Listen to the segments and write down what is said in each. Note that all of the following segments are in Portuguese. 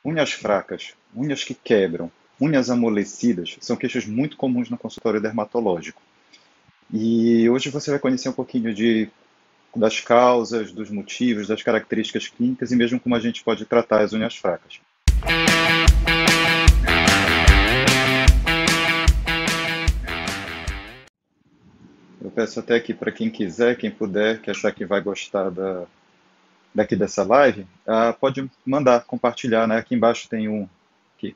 Unhas fracas, unhas que quebram, unhas amolecidas são queixas muito comuns no consultório dermatológico. E hoje você vai conhecer um pouquinho das causas, dos motivos, das características clínicas e mesmo como a gente pode tratar as unhas fracas. Eu peço até que para quem quiser, quem puder, que achar que vai gostar daqui dessa live, pode mandar, compartilhar, né? Aqui embaixo aqui,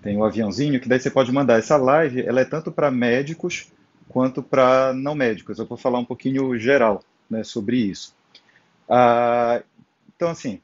tem um aviãozinho que daí você pode mandar. Essa live, ela é tanto para médicos quanto para não médicos. Eu vou falar um pouquinho geral, né, sobre isso. Ah, então, assim,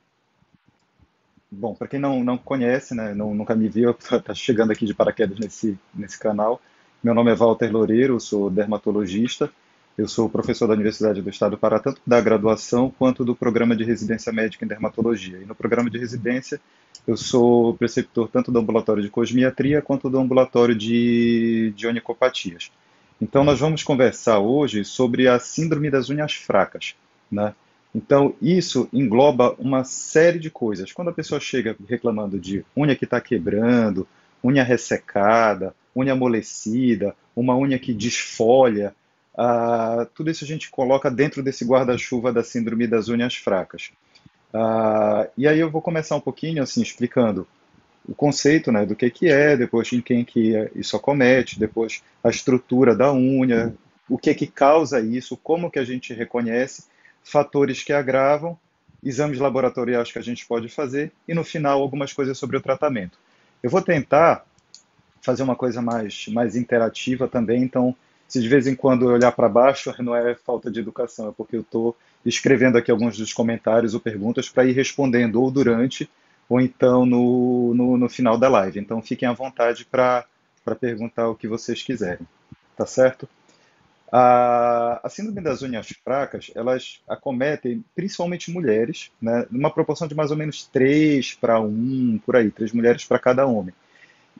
bom, para quem não conhece, né, nunca me viu, está chegando aqui de paraquedas nesse canal. Meu nome é Walter Loureiro, eu sou dermatologista. Eu sou professor da Universidade do Estado do Pará, tanto da graduação quanto do programa de residência médica em dermatologia. E no programa de residência, eu sou preceptor tanto do ambulatório de cosmiatria quanto do ambulatório de onicopatias. Então, nós vamos conversar hoje sobre a síndrome das unhas fracas, né? Então, isso engloba uma série de coisas. Quando a pessoa chega reclamando de unha que está quebrando, unha ressecada, unha amolecida, uma unha que desfolha, tudo isso a gente coloca dentro desse guarda-chuva da síndrome das unhas fracas. E aí eu vou começar um pouquinho assim explicando o conceito, né, do que é, depois em quem que isso acomete, depois a estrutura da unha, o que causa isso, como que a gente reconhece, fatores que agravam, exames laboratoriais que a gente pode fazer e no final algumas coisas sobre o tratamento. Eu vou tentar fazer uma coisa mais interativa também, então se de vez em quando eu olhar para baixo, não é falta de educação, é porque eu estou escrevendo aqui alguns dos comentários ou perguntas para ir respondendo ou durante ou então no final da live. Então fiquem à vontade para perguntar o que vocês quiserem, tá certo? A síndrome das unhas fracas, elas acometem principalmente mulheres, né, numa proporção de mais ou menos 3 para 1, por aí, 3 mulheres para cada homem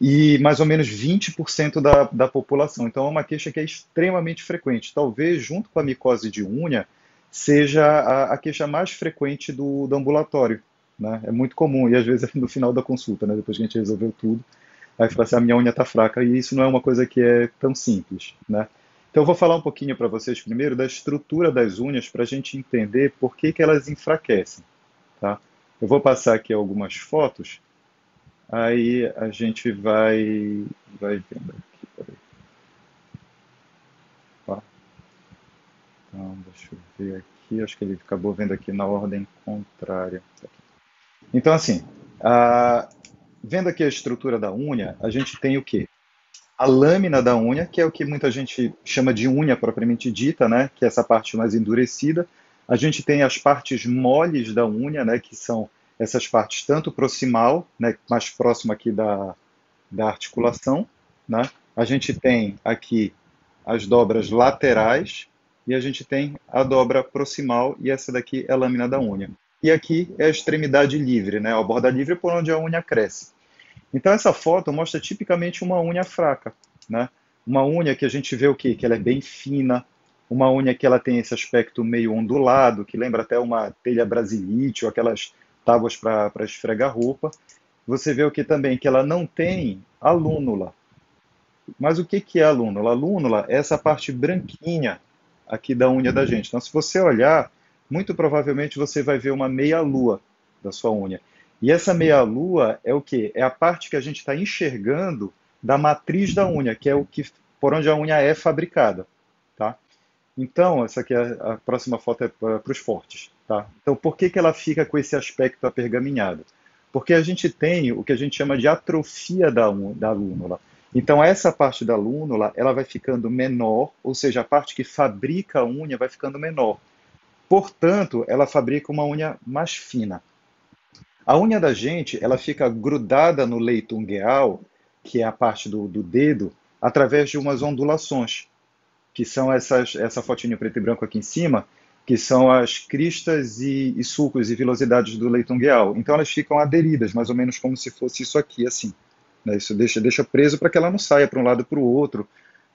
e mais ou menos 20% da população. Então é uma queixa que é extremamente frequente. Talvez, junto com a micose de unha, seja a queixa mais frequente do ambulatório. Né? É muito comum, e às vezes no final da consulta, né? Depois que a gente resolveu tudo, aí fala assim, a minha unha está fraca, e isso não é uma coisa que é tão simples. Né? Então eu vou falar um pouquinho para vocês primeiro da estrutura das unhas para a gente entender por que elas enfraquecem. Tá? Eu vou passar aqui algumas fotos. Aí a gente vai vendo aqui, peraí. Tá? Então, deixa eu ver aqui, acho que ele acabou vendo aqui na ordem contrária. Então, assim, ah, vendo aqui a estrutura da unha, a gente tem o quê? A lâmina da unha, que é o que muita gente chama de unha propriamente dita, né? Que é essa parte mais endurecida. A gente tem as partes moles da unha, né? Que são essas partes tanto proximal, né? Mais próxima aqui da articulação, né? A gente tem aqui as dobras laterais e a gente tem a dobra proximal e essa daqui é a lâmina da unha. E aqui é a extremidade livre, né? A borda livre por onde a unha cresce. Então essa foto mostra tipicamente uma unha fraca, né? Uma unha que a gente vê o quê? Que ela é bem fina, uma unha que ela tem esse aspecto meio ondulado, que lembra até uma telha brasilite ou aquelas tábuas para esfregar roupa. Você vê o que também? Que ela não tem a lúnula. Mas o que é a lúnula? A lúnula é essa parte branquinha aqui da unha da gente. Então, se você olhar, muito provavelmente você vai ver uma meia-lua da sua unha. E essa meia-lua é o quê? É a parte que a gente está enxergando da matriz da unha, que é o que por onde a unha é fabricada, tá? Então, essa aqui a próxima foto é para os fortes, tá? Então, por que ela fica com esse aspecto apergaminhado? Porque a gente tem o que a gente chama de atrofia da lúnula. Então, essa parte da lúnula, ela vai ficando menor, ou seja, a parte que fabrica a unha vai ficando menor. Portanto, ela fabrica uma unha mais fina. A unha da gente, ela fica grudada no leito ungueal, que é a parte do dedo, através de umas ondulações que são essa fotinho preto e branco aqui em cima, que são as cristas e sulcos e vilosidades do leito ungueal. Então elas ficam aderidas, mais ou menos como se fosse isso aqui, assim. Né? Isso deixa preso para que ela não saia para um lado e para o outro,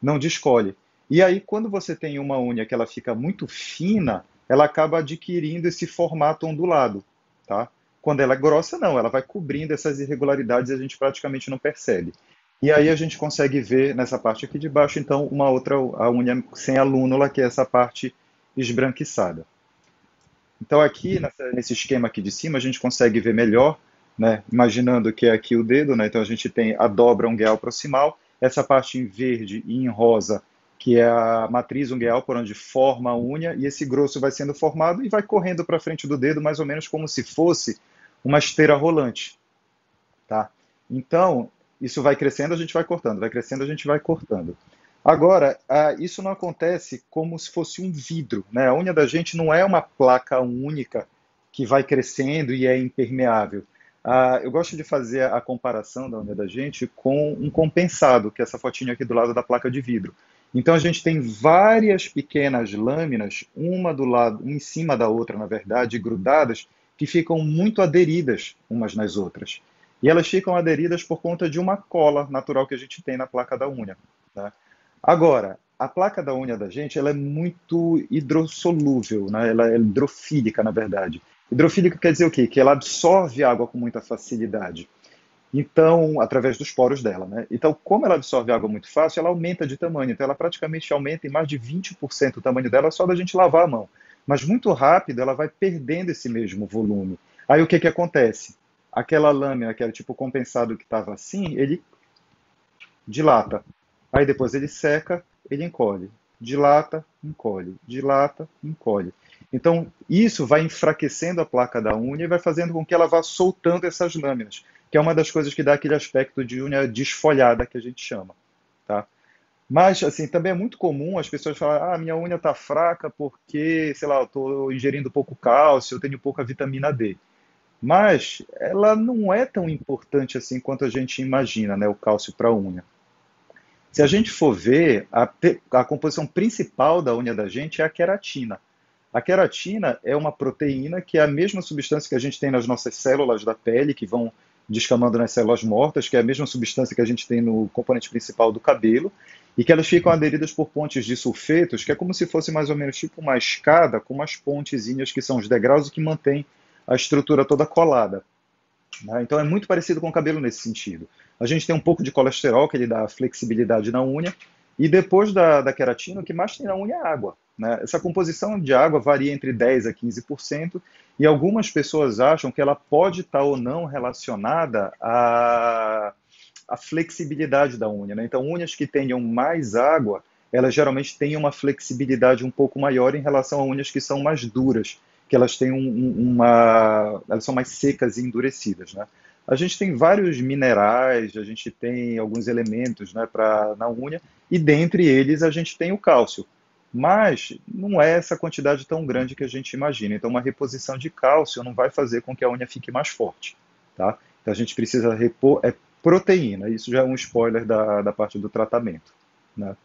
não descolhe. E aí, quando você tem uma unha que ela fica muito fina, ela acaba adquirindo esse formato ondulado, tá? Quando ela é grossa, não, ela vai cobrindo essas irregularidades e a gente praticamente não percebe. E aí a gente consegue ver nessa parte aqui de baixo, então, uma outra, a unha sem a lúnula, que é essa parte esbranquiçada. Então aqui, nesse esquema aqui de cima, a gente consegue ver melhor, né? Imaginando que é aqui o dedo, né? Então a gente tem a dobra ungueal proximal, essa parte em verde e em rosa, que é a matriz ungueal, por onde forma a unha, e esse grosso vai sendo formado e vai correndo para frente do dedo, mais ou menos como se fosse uma esteira rolante, tá? Então, isso vai crescendo, a gente vai cortando, vai crescendo, a gente vai cortando. Agora, isso não acontece como se fosse um vidro, né? A unha da gente não é uma placa única que vai crescendo e é impermeável. Eu gosto de fazer a comparação da unha da gente com um compensado, que é essa fotinha aqui do lado da placa de vidro. Então a gente tem várias pequenas lâminas, uma do lado, em cima da outra, na verdade, grudadas, que ficam muito aderidas umas nas outras. E elas ficam aderidas por conta de uma cola natural que a gente tem na placa da unha, né? Agora, a placa da unha da gente, ela é muito hidrossolúvel, né? Ela é hidrofílica, na verdade. Hidrofílica quer dizer o quê? Que ela absorve água com muita facilidade. Então, através dos poros dela, né? Então, como ela absorve água muito fácil, ela aumenta de tamanho. Então, ela praticamente aumenta em mais de 20% o tamanho dela só da gente lavar a mão. Mas muito rápido, ela vai perdendo esse mesmo volume. Aí, o que que acontece? Aquela lâmina que era tipo compensado que estava assim, ele dilata. Aí depois ele seca, ele encolhe. Dilata, encolhe. Dilata, encolhe. Então, isso vai enfraquecendo a placa da unha e vai fazendo com que ela vá soltando essas lâminas, que é uma das coisas que dá aquele aspecto de unha desfolhada que a gente chama, tá? Mas, assim, também é muito comum as pessoas falarem, minha unha está fraca porque, sei lá, eu estou ingerindo pouco cálcio, eu tenho pouca vitamina D. Mas ela não é tão importante assim quanto a gente imagina, né, o cálcio para a unha. Se a gente for ver, a composição principal da unha da gente é a queratina. A queratina é uma proteína que é a mesma substância que a gente tem nas nossas células da pele, que vão descamando nas células mortas, que é a mesma substância que a gente tem no componente principal do cabelo, e que elas ficam aderidas por pontes de sulfetos, que é como se fosse mais ou menos tipo uma escada com umas pontezinhas que são os degraus e que mantém a estrutura toda colada, né? Então é muito parecido com o cabelo nesse sentido. A gente tem um pouco de colesterol, que ele dá flexibilidade na unha, e depois da queratina, o que mais tem na unha é água, né? Essa composição de água varia entre 10 a 15%, e algumas pessoas acham que ela pode estar ou não relacionada à flexibilidade da unha, né? Então, unhas que tenham mais água, elas geralmente têm uma flexibilidade um pouco maior em relação a unhas que são mais duras, que elas têm elas são mais secas e endurecidas, né? A gente tem vários minerais, a gente tem alguns elementos, né, na unha, e dentre eles a gente tem o cálcio. Mas não é essa quantidade tão grande que a gente imagina. Então, uma reposição de cálcio não vai fazer com que a unha fique mais forte, tá? Então, a gente precisa repor proteína. Isso já é um spoiler da parte do tratamento, né?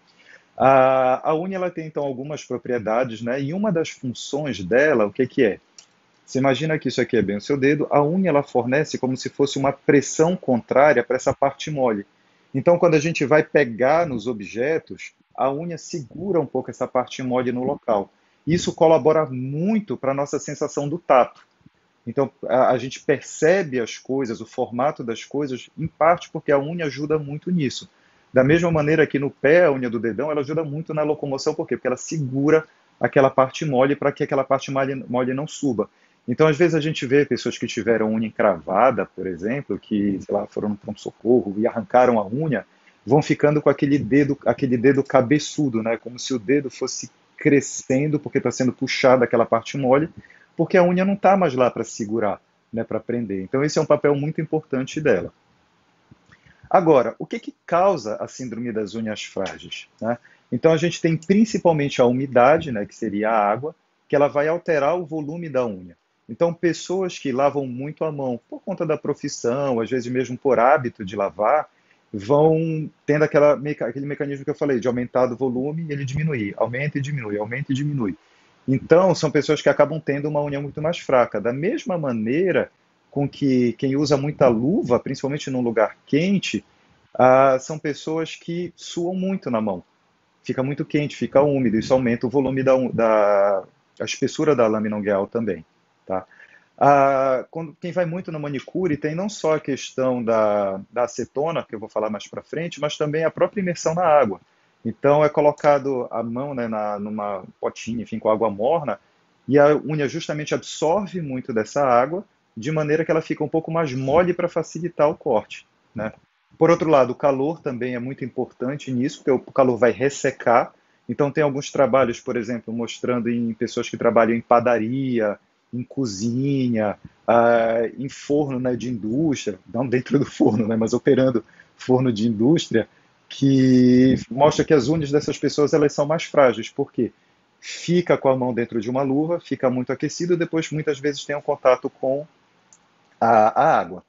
A unha ela tem então algumas propriedades, né? E uma das funções dela, o que que é? Você imagina que isso aqui é bem o seu dedo, a unha ela fornece como se fosse uma pressão contrária para essa parte mole. Então, quando a gente vai pegar nos objetos, a unha segura um pouco essa parte mole no local. Isso colabora muito para a nossa sensação do tato. Então, a gente percebe as coisas, o formato das coisas, em parte porque a unha ajuda muito nisso. Da mesma maneira que no pé, a unha do dedão, ela ajuda muito na locomoção, por quê? Porque ela segura aquela parte mole para que aquela parte mole não suba. Então, às vezes, a gente vê pessoas que tiveram unha encravada, por exemplo, que, sei lá, foram no pronto-socorro e arrancaram a unha, vão ficando com aquele dedo cabeçudo, né? Como se o dedo fosse crescendo, porque está sendo puxada aquela parte mole, porque a unha não está mais lá para segurar, né, para prender. Então, esse é um papel muito importante dela. Agora, o que que causa a síndrome das unhas frágeis, né? Então, a gente tem principalmente a umidade, né, que seria a água, que ela vai alterar o volume da unha. Então, pessoas que lavam muito a mão por conta da profissão, às vezes mesmo por hábito de lavar, vão tendo aquele mecanismo que eu falei, de aumentar o volume e ele diminuir, aumenta e diminui, aumenta e diminui. Então, são pessoas que acabam tendo uma unha muito mais fraca. Da mesma maneira com que quem usa muita luva, principalmente num lugar quente, são pessoas que suam muito na mão. Fica muito quente, fica úmido, isso aumenta o volume a espessura da lâmina ungueal também, tá? Quem vai muito no manicure tem não só a questão da acetona, que eu vou falar mais para frente, mas também a própria imersão na água. Então é colocado a mão, né, numa potinha, enfim, com água morna, e a unha justamente absorve muito dessa água, de maneira que ela fica um pouco mais mole para facilitar o corte, né? Por outro lado, o calor também é muito importante nisso, porque o calor vai ressecar. Então tem alguns trabalhos, por exemplo, mostrando em pessoas que trabalham em padaria, em cozinha, em forno, né, de indústria, não dentro do forno, né, mas operando forno de indústria, que mostra que as unhas dessas pessoas elas são mais frágeis, porque fica com a mão dentro de uma luva, fica muito aquecido e depois muitas vezes tem um contato com a água.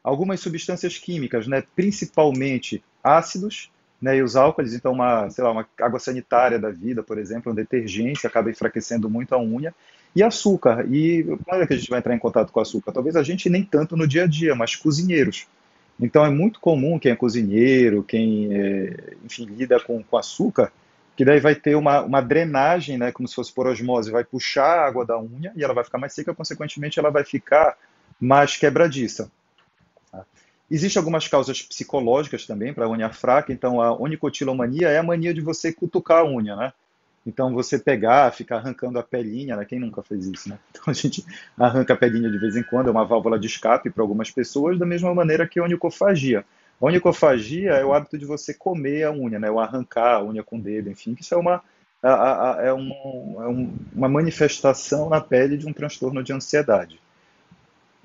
Algumas substâncias químicas, né, principalmente ácidos, né, e os álcools, então sei lá, uma água sanitária da vida, por exemplo, um detergente acaba enfraquecendo muito a unha, e açúcar. E quando é que a gente vai entrar em contato com açúcar? Talvez a gente nem tanto no dia a dia, mas cozinheiros. Então é muito comum quem é cozinheiro, quem, enfim, lida com açúcar, que daí vai ter uma drenagem, né, como se fosse por osmose, vai puxar a água da unha e ela vai ficar mais seca, consequentemente ela vai ficar mais quebradiça. Tá? Existem algumas causas psicológicas também para a unha fraca, então a onicotilomania é a mania de você cutucar a unha, né? Então você pegar, ficar arrancando a pelinha, né? Quem nunca fez isso, né? Então a gente arranca a pelinha de vez em quando, é uma válvula de escape para algumas pessoas, da mesma maneira que a onicofagia. A onicofagia é o hábito de você comer a unha, né? Ou arrancar a unha com o dedo, enfim, que isso é uma manifestação na pele de um transtorno de ansiedade.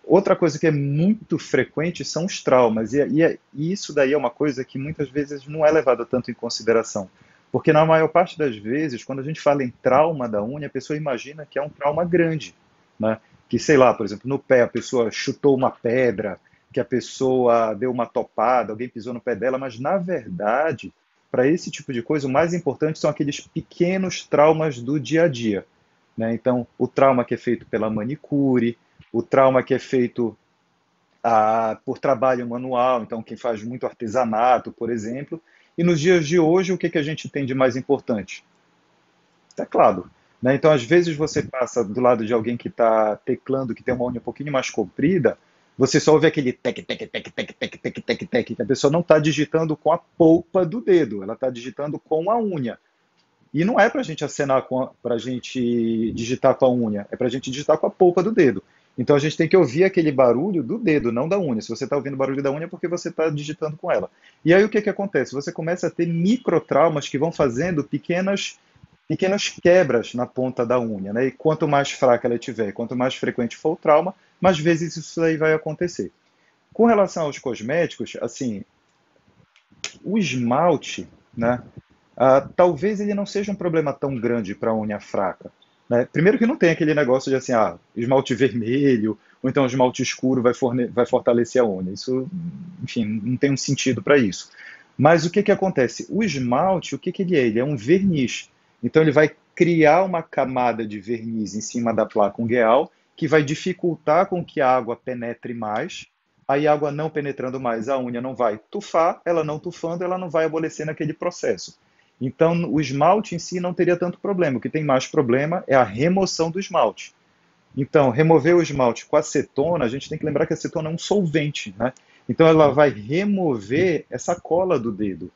Outra coisa que é muito frequente são os traumas, e isso daí é uma coisa que muitas vezes não é levada tanto em consideração. Porque na maior parte das vezes, quando a gente fala em trauma da unha, a pessoa imagina que é um trauma grande, né? Que, sei lá, por exemplo, no pé a pessoa chutou uma pedra, que a pessoa deu uma topada, alguém pisou no pé dela, mas na verdade, para esse tipo de coisa, o mais importante são aqueles pequenos traumas do dia a dia, né? Então, o trauma que é feito pela manicure, o trauma que é feito por trabalho manual, então quem faz muito artesanato, por exemplo. E nos dias de hoje, o que, que a gente tem de mais importante? Teclado. Né? Então, às vezes, você passa do lado de alguém que está teclando, que tem uma unha um pouquinho mais comprida, você só ouve aquele tec, tec, tec, tec, tec, tec, tec, tec, que a pessoa não está digitando com a polpa do dedo, ela está digitando com a unha. E não é para a gente acenar para a gente digitar com a unha, é para a gente digitar com a polpa do dedo. Então a gente tem que ouvir aquele barulho do dedo, não da unha. Se você está ouvindo o barulho da unha, é porque você está digitando com ela. E aí o que, que acontece? Você começa a ter microtraumas que vão fazendo pequenas quebras na ponta da unha, né? E quanto mais fraca ela tiver, quanto mais frequente for o trauma, mais vezes isso aí vai acontecer. Com relação aos cosméticos, assim, o esmalte, né? Talvez ele não seja um problema tão grande para a unha fraca. Né? Primeiro que não tem aquele negócio de assim, esmalte vermelho, ou então esmalte escuro vai fortalecer a unha. Isso, enfim, não tem um sentido para isso. Mas o que, que acontece? O esmalte, o que, que ele é? Ele é um verniz. Então ele vai criar uma camada de verniz em cima da placa ungueal que vai dificultar com que a água penetre mais. Aí a água não penetrando mais, a unha não vai tufar, ela não tufando, ela não vai amolecer naquele processo. Então, o esmalte em si não teria tanto problema. O que tem mais problema é a remoção do esmalte. Então, remover o esmalte com acetona, a gente tem que lembrar que a acetona é um solvente, né? Então, ela vai remover essa cola do dedo,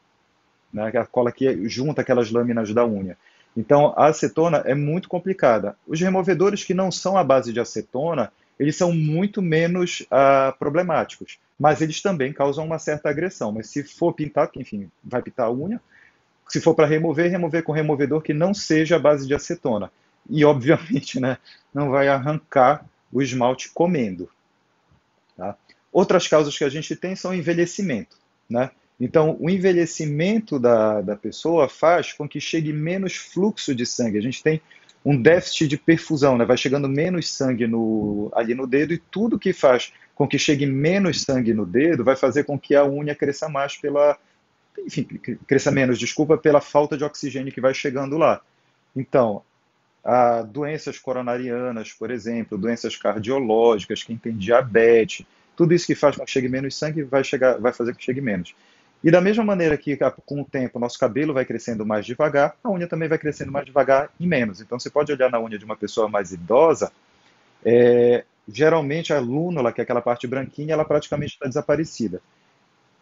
né? A cola que junta aquelas lâminas da unha. Então, a acetona é muito complicada. Os removedores que não são à base de acetona, eles são muito menos problemáticos, mas eles também causam uma certa agressão. Mas se for pintar, porque, enfim, vai pintar a unha, se for para remover, remover com removedor que não seja a base de acetona. E, obviamente, né, não vai arrancar o esmalte comendo. Tá? Outras causas que a gente tem são envelhecimento. Né? Então, o envelhecimento da pessoa faz com que chegue menos fluxo de sangue. A gente tem um déficit de perfusão, né? Vai chegando menos sangue ali no dedo, e tudo que faz com que chegue menos sangue no dedo vai fazer com que a unha cresça mais enfim, cresça menos, desculpa, pela falta de oxigênio que vai chegando lá. Então, doenças coronarianas, por exemplo, doenças cardiológicas, quem tem diabetes, tudo isso que faz com que chegue menos sangue vai fazer com que chegue menos. E da mesma maneira que com o tempo nosso cabelo vai crescendo mais devagar, a unha também vai crescendo mais devagar e menos. Então você pode olhar na unha de uma pessoa mais idosa, geralmente a lúnula, que é aquela parte branquinha, ela praticamente está desaparecida.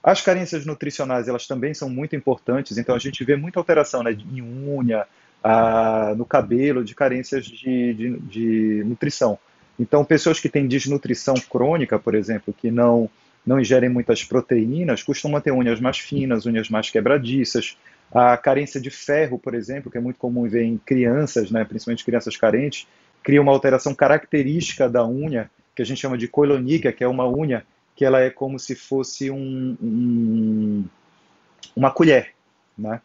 As carências nutricionais, elas também são muito importantes, então a gente vê muita alteração, né, em unha, no cabelo, de carências de nutrição. Então, pessoas que têm desnutrição crônica, por exemplo, que não ingerem muitas proteínas, costumam ter unhas mais finas, unhas mais quebradiças. A carência de ferro, por exemplo, que é muito comum ver em crianças, né, principalmente crianças carentes, cria uma alteração característica da unha, que a gente chama de coiloníquia, que é uma unha que ela é como se fosse uma colher, né?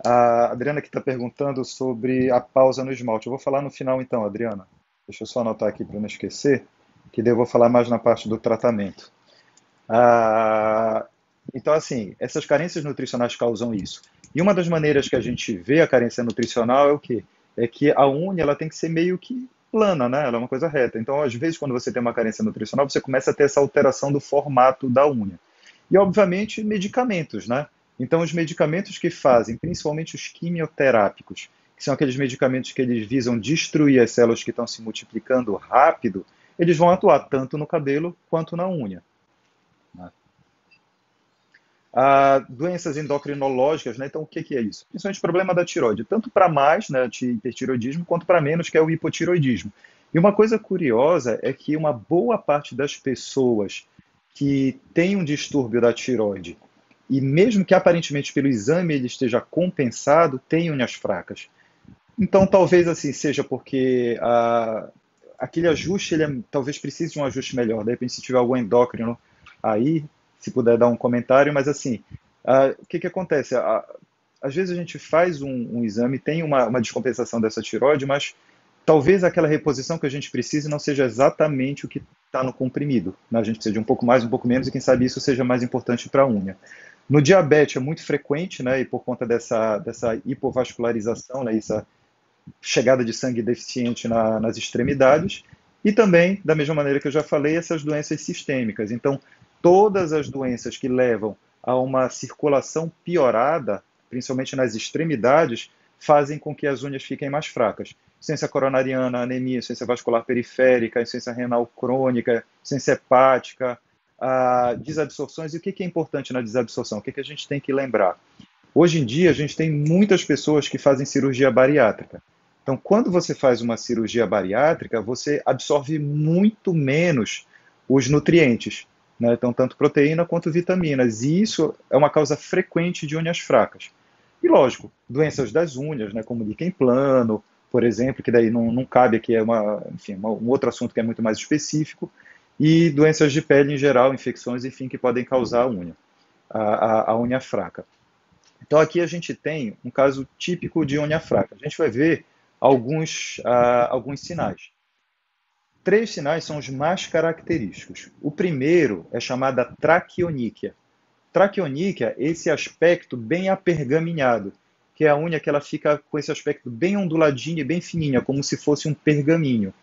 A Adriana que está perguntando sobre a pausa no esmalte. Eu vou falar no final então, Adriana. Deixa eu só anotar aqui para não esquecer, que daí eu vou falar mais na parte do tratamento. Ah, então, assim, essas carências nutricionais causam isso. E uma das maneiras que a gente vê a carência nutricional é o quê? É que a unha ela tem que ser meio que plana, né? Ela é uma coisa reta. Então, às vezes, quando você tem uma carência nutricional, você começa a ter essa alteração do formato da unha. E, obviamente, medicamentos, né? Então, os medicamentos que fazem, principalmente os quimioterápicos, que são aqueles medicamentos que eles visam destruir as células que estão se multiplicando rápido, eles vão atuar tanto no cabelo quanto na unha, né? Doenças endocrinológicas, né? Então, o que que é isso? Principalmente problema da tiroide, tanto para mais, né, de hipertiroidismo, quanto para menos, que é o hipotiroidismo. E uma coisa curiosa é que uma boa parte das pessoas que têm um distúrbio da tiroide, e mesmo que aparentemente pelo exame ele esteja compensado, tem unhas fracas. Então, talvez assim seja porque aquele ajuste, talvez precise de um ajuste melhor. De repente, se tiver algum endócrino aí, se puder dar um comentário, mas assim, o que que acontece? Às vezes a gente faz um exame, tem uma descompensação dessa tiroide, mas talvez aquela reposição que a gente precise não seja exatamente o que está no comprimido, né? A gente precisa de um pouco mais, um pouco menos, e quem sabe isso seja mais importante para a unha. No diabetes é muito frequente, né, e por conta dessa hipovascularização, né, essa chegada de sangue deficiente nas extremidades, e também, da mesma maneira que eu já falei, essas doenças sistêmicas. Então, todas as doenças que levam a uma circulação piorada, principalmente nas extremidades, fazem com que as unhas fiquem mais fracas. Insuficiência coronariana, anemia, insuficiência vascular periférica, insuficiência renal crônica, insuficiência hepática, desabsorções. E o que é importante na desabsorção? O que a gente tem que lembrar? Hoje em dia, a gente tem muitas pessoas que fazem cirurgia bariátrica. Então, quando você faz uma cirurgia bariátrica, você absorve muito menos os nutrientes, né? Então, tanto proteína quanto vitaminas. E isso é uma causa frequente de unhas fracas. E, lógico, doenças das unhas, né? Como líquen plano, por exemplo, que daí não cabe aqui, enfim, um outro assunto que é muito mais específico. E doenças de pele em geral, infecções, enfim, que podem causar a unha fraca. Então aqui a gente tem um caso típico de unha fraca. A gente vai ver alguns sinais. Três sinais são os mais característicos. O primeiro é chamada traqueoníquia. Traqueoníquia é esse aspecto bem apergaminhado, que é a unha que ela fica com esse aspecto bem onduladinho e bem fininha, como se fosse um pergaminho.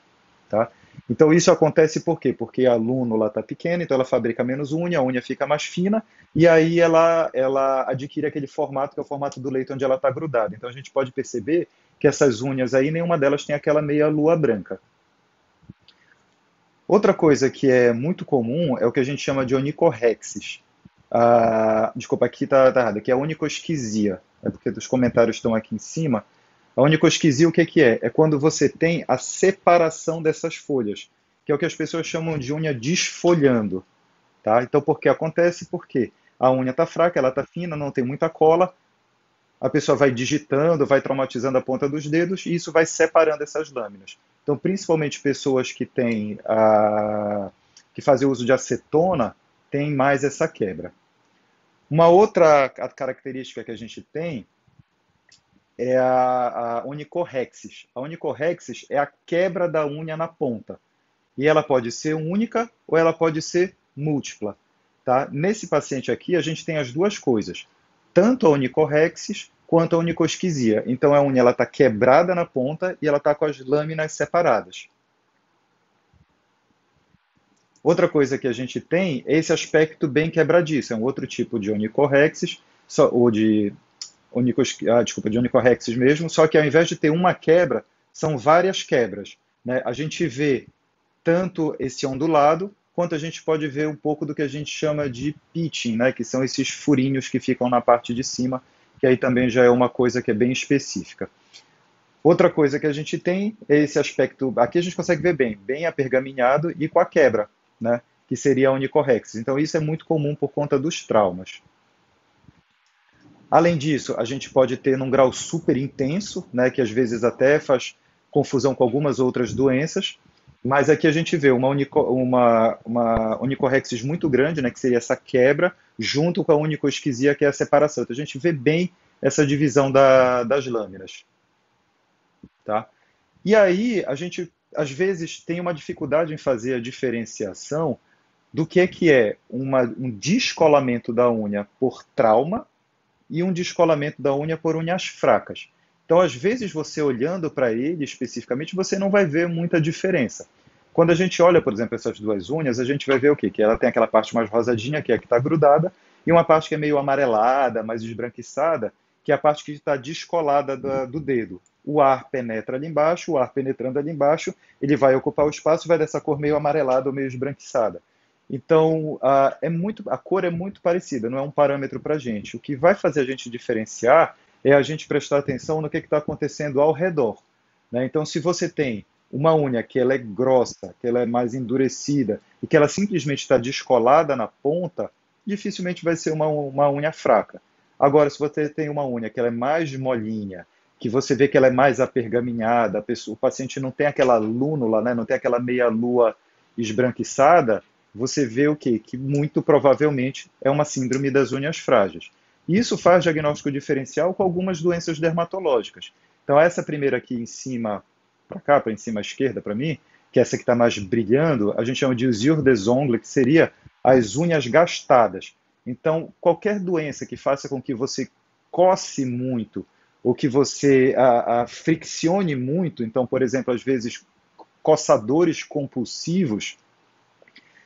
Tá? Então isso acontece por quê? Porque a lúnula está pequena, então ela fabrica menos unha, a unha fica mais fina, e aí ela adquire aquele formato que é o formato do leite onde ela está grudada. Então a gente pode perceber que essas unhas aí, nenhuma delas tem aquela meia lua branca. Outra coisa que é muito comum é o que a gente chama de onicorrexis. Desculpa, aqui está errado, aqui é a onicosquisia, é porque os comentários estão aqui em cima. A onicosquisia, o que que é? É quando você tem a separação dessas folhas, que é o que as pessoas chamam de unha desfolhando, tá? Então, por que acontece? Porque a unha está fraca, ela está fina, não tem muita cola, a pessoa vai digitando, vai traumatizando a ponta dos dedos e isso vai separando essas lâminas. Então, principalmente pessoas que fazem uso de acetona têm mais essa quebra. Uma outra característica que a gente tem é a onicorrexis. A onicorrexis é a quebra da unha na ponta. E ela pode ser única ou ela pode ser múltipla. Tá? Nesse paciente aqui, a gente tem as duas coisas. Tanto a onicorrexis quanto a onicosquisia. Então, a unha está quebrada na ponta e ela está com as lâminas separadas. Outra coisa que a gente tem é esse aspecto bem quebradiço. É um outro tipo de onicorrexis, ou de onicorrexis mesmo, só que ao invés de ter uma quebra, são várias quebras, né? A gente vê tanto esse ondulado, quanto a gente pode ver um pouco do que a gente chama de pitching, né, que são esses furinhos que ficam na parte de cima, que aí também já é uma coisa que é bem específica. Outra coisa que a gente tem é esse aspecto, aqui a gente consegue ver bem, bem apergaminhado e com a quebra, né, que seria a onicorrexis. Então isso é muito comum por conta dos traumas. Além disso, a gente pode ter num grau super intenso, né, que às vezes até faz confusão com algumas outras doenças, mas aqui a gente vê uma onicorrexis muito grande, né, que seria essa quebra, junto com a onicoisquisia, que é a separação. Então a gente vê bem essa divisão das lâminas. Tá? E aí a gente, às vezes, tem uma dificuldade em fazer a diferenciação do que é um descolamento da unha por trauma e um descolamento da unha por unhas fracas. Então, às vezes, você olhando para ele especificamente, você não vai ver muita diferença. Quando a gente olha, por exemplo, essas duas unhas, a gente vai ver o quê? Que ela tem aquela parte mais rosadinha, que é a que está grudada, e uma parte que é meio amarelada, mais esbranquiçada, que é a parte que está descolada do dedo. O ar penetra ali embaixo, o ar penetrando ali embaixo, ele vai ocupar o espaço e vai dessa cor meio amarelada ou meio esbranquiçada. Então, a cor é muito parecida, não é um parâmetro para a gente. O que vai fazer a gente diferenciar é a gente prestar atenção no que está acontecendo ao redor. Né? Então, se você tem uma unha que ela é grossa, que ela é mais endurecida e que ela simplesmente está descolada na ponta, dificilmente vai ser uma unha fraca. Agora, se você tem uma unha que ela é mais molinha, que você vê que ela é mais apergaminhada, o paciente não tem aquela lúnula, né, não tem aquela meia-lua esbranquiçada, você vê o quê? Que muito provavelmente é uma síndrome das unhas frágeis. E isso faz diagnóstico diferencial com algumas doenças dermatológicas. Então, essa primeira aqui em cima, para cá, para em cima à esquerda para mim, que é essa que está mais brilhando, a gente chama de usure des ongles, que seria as unhas gastadas. Então, qualquer doença que faça com que você coce muito, ou que você friccione muito, então, por exemplo, às vezes coçadores compulsivos,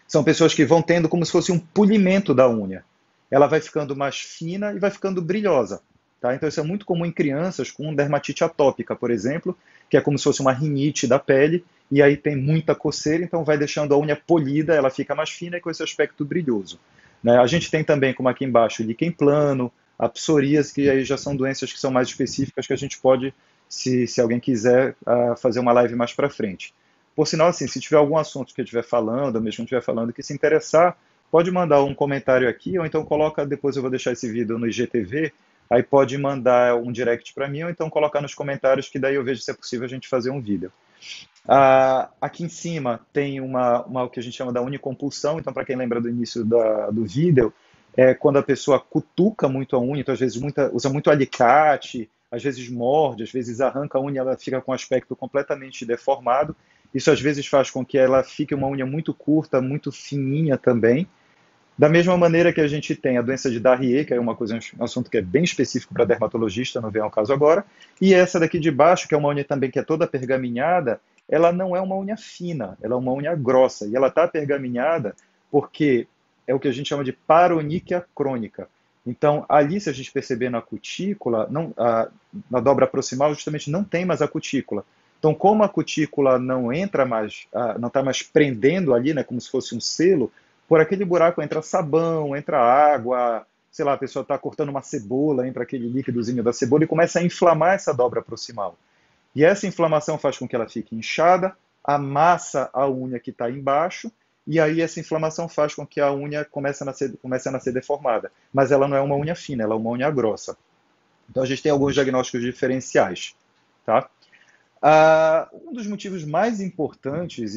são pessoas que vão tendo como se fosse um polimento da unha. Ela vai ficando mais fina e vai ficando brilhosa. Tá? Então isso é muito comum em crianças com dermatite atópica, por exemplo, que é como se fosse uma rinite da pele, e aí tem muita coceira, então vai deixando a unha polida, ela fica mais fina e com esse aspecto brilhoso. Né? A gente tem também, como aqui embaixo, líquen plano, a psoríase, que aí já são doenças que são mais específicas, que a gente pode, se alguém quiser, fazer uma live mais para frente. Por sinal, assim, se tiver algum assunto que eu estiver falando, ou mesmo que eu estiver falando, que se interessar, pode mandar um comentário aqui, ou então coloca, depois eu vou deixar esse vídeo no IGTV, aí pode mandar um direct para mim, ou então colocar nos comentários, que daí eu vejo se é possível a gente fazer um vídeo. Aqui em cima tem o que a gente chama da unicompulsão, então para quem lembra do início do vídeo, é quando a pessoa cutuca muito a unha, então às vezes usa muito alicate, às vezes morde, às vezes arranca a unha, ela fica com um aspecto completamente deformado. Isso às vezes faz com que ela fique uma unha muito curta, muito fininha também. Da mesma maneira que a gente tem a doença de Darrier, que é um assunto que é bem específico para dermatologista, não vem ao caso agora, e essa daqui de baixo, que é uma unha também que é toda pergaminhada, ela não é uma unha fina, ela é uma unha grossa, e ela está pergaminhada porque é o que a gente chama de paroníquia crônica. Então, ali, se a gente perceber na cutícula, na dobra proximal, justamente não tem mais a cutícula. Então, como a cutícula não entra mais, não está mais prendendo ali, né, como se fosse um selo, por aquele buraco entra sabão, entra água, sei lá, a pessoa está cortando uma cebola, entra aquele líquidozinho da cebola e começa a inflamar essa dobra proximal. E essa inflamação faz com que ela fique inchada, amassa a unha que está embaixo, e aí essa inflamação faz com que a unha comece a nascer deformada. Mas ela não é uma unha fina, ela é uma unha grossa. Então a gente tem alguns diagnósticos diferenciais. Tá? Um dos motivos mais importantes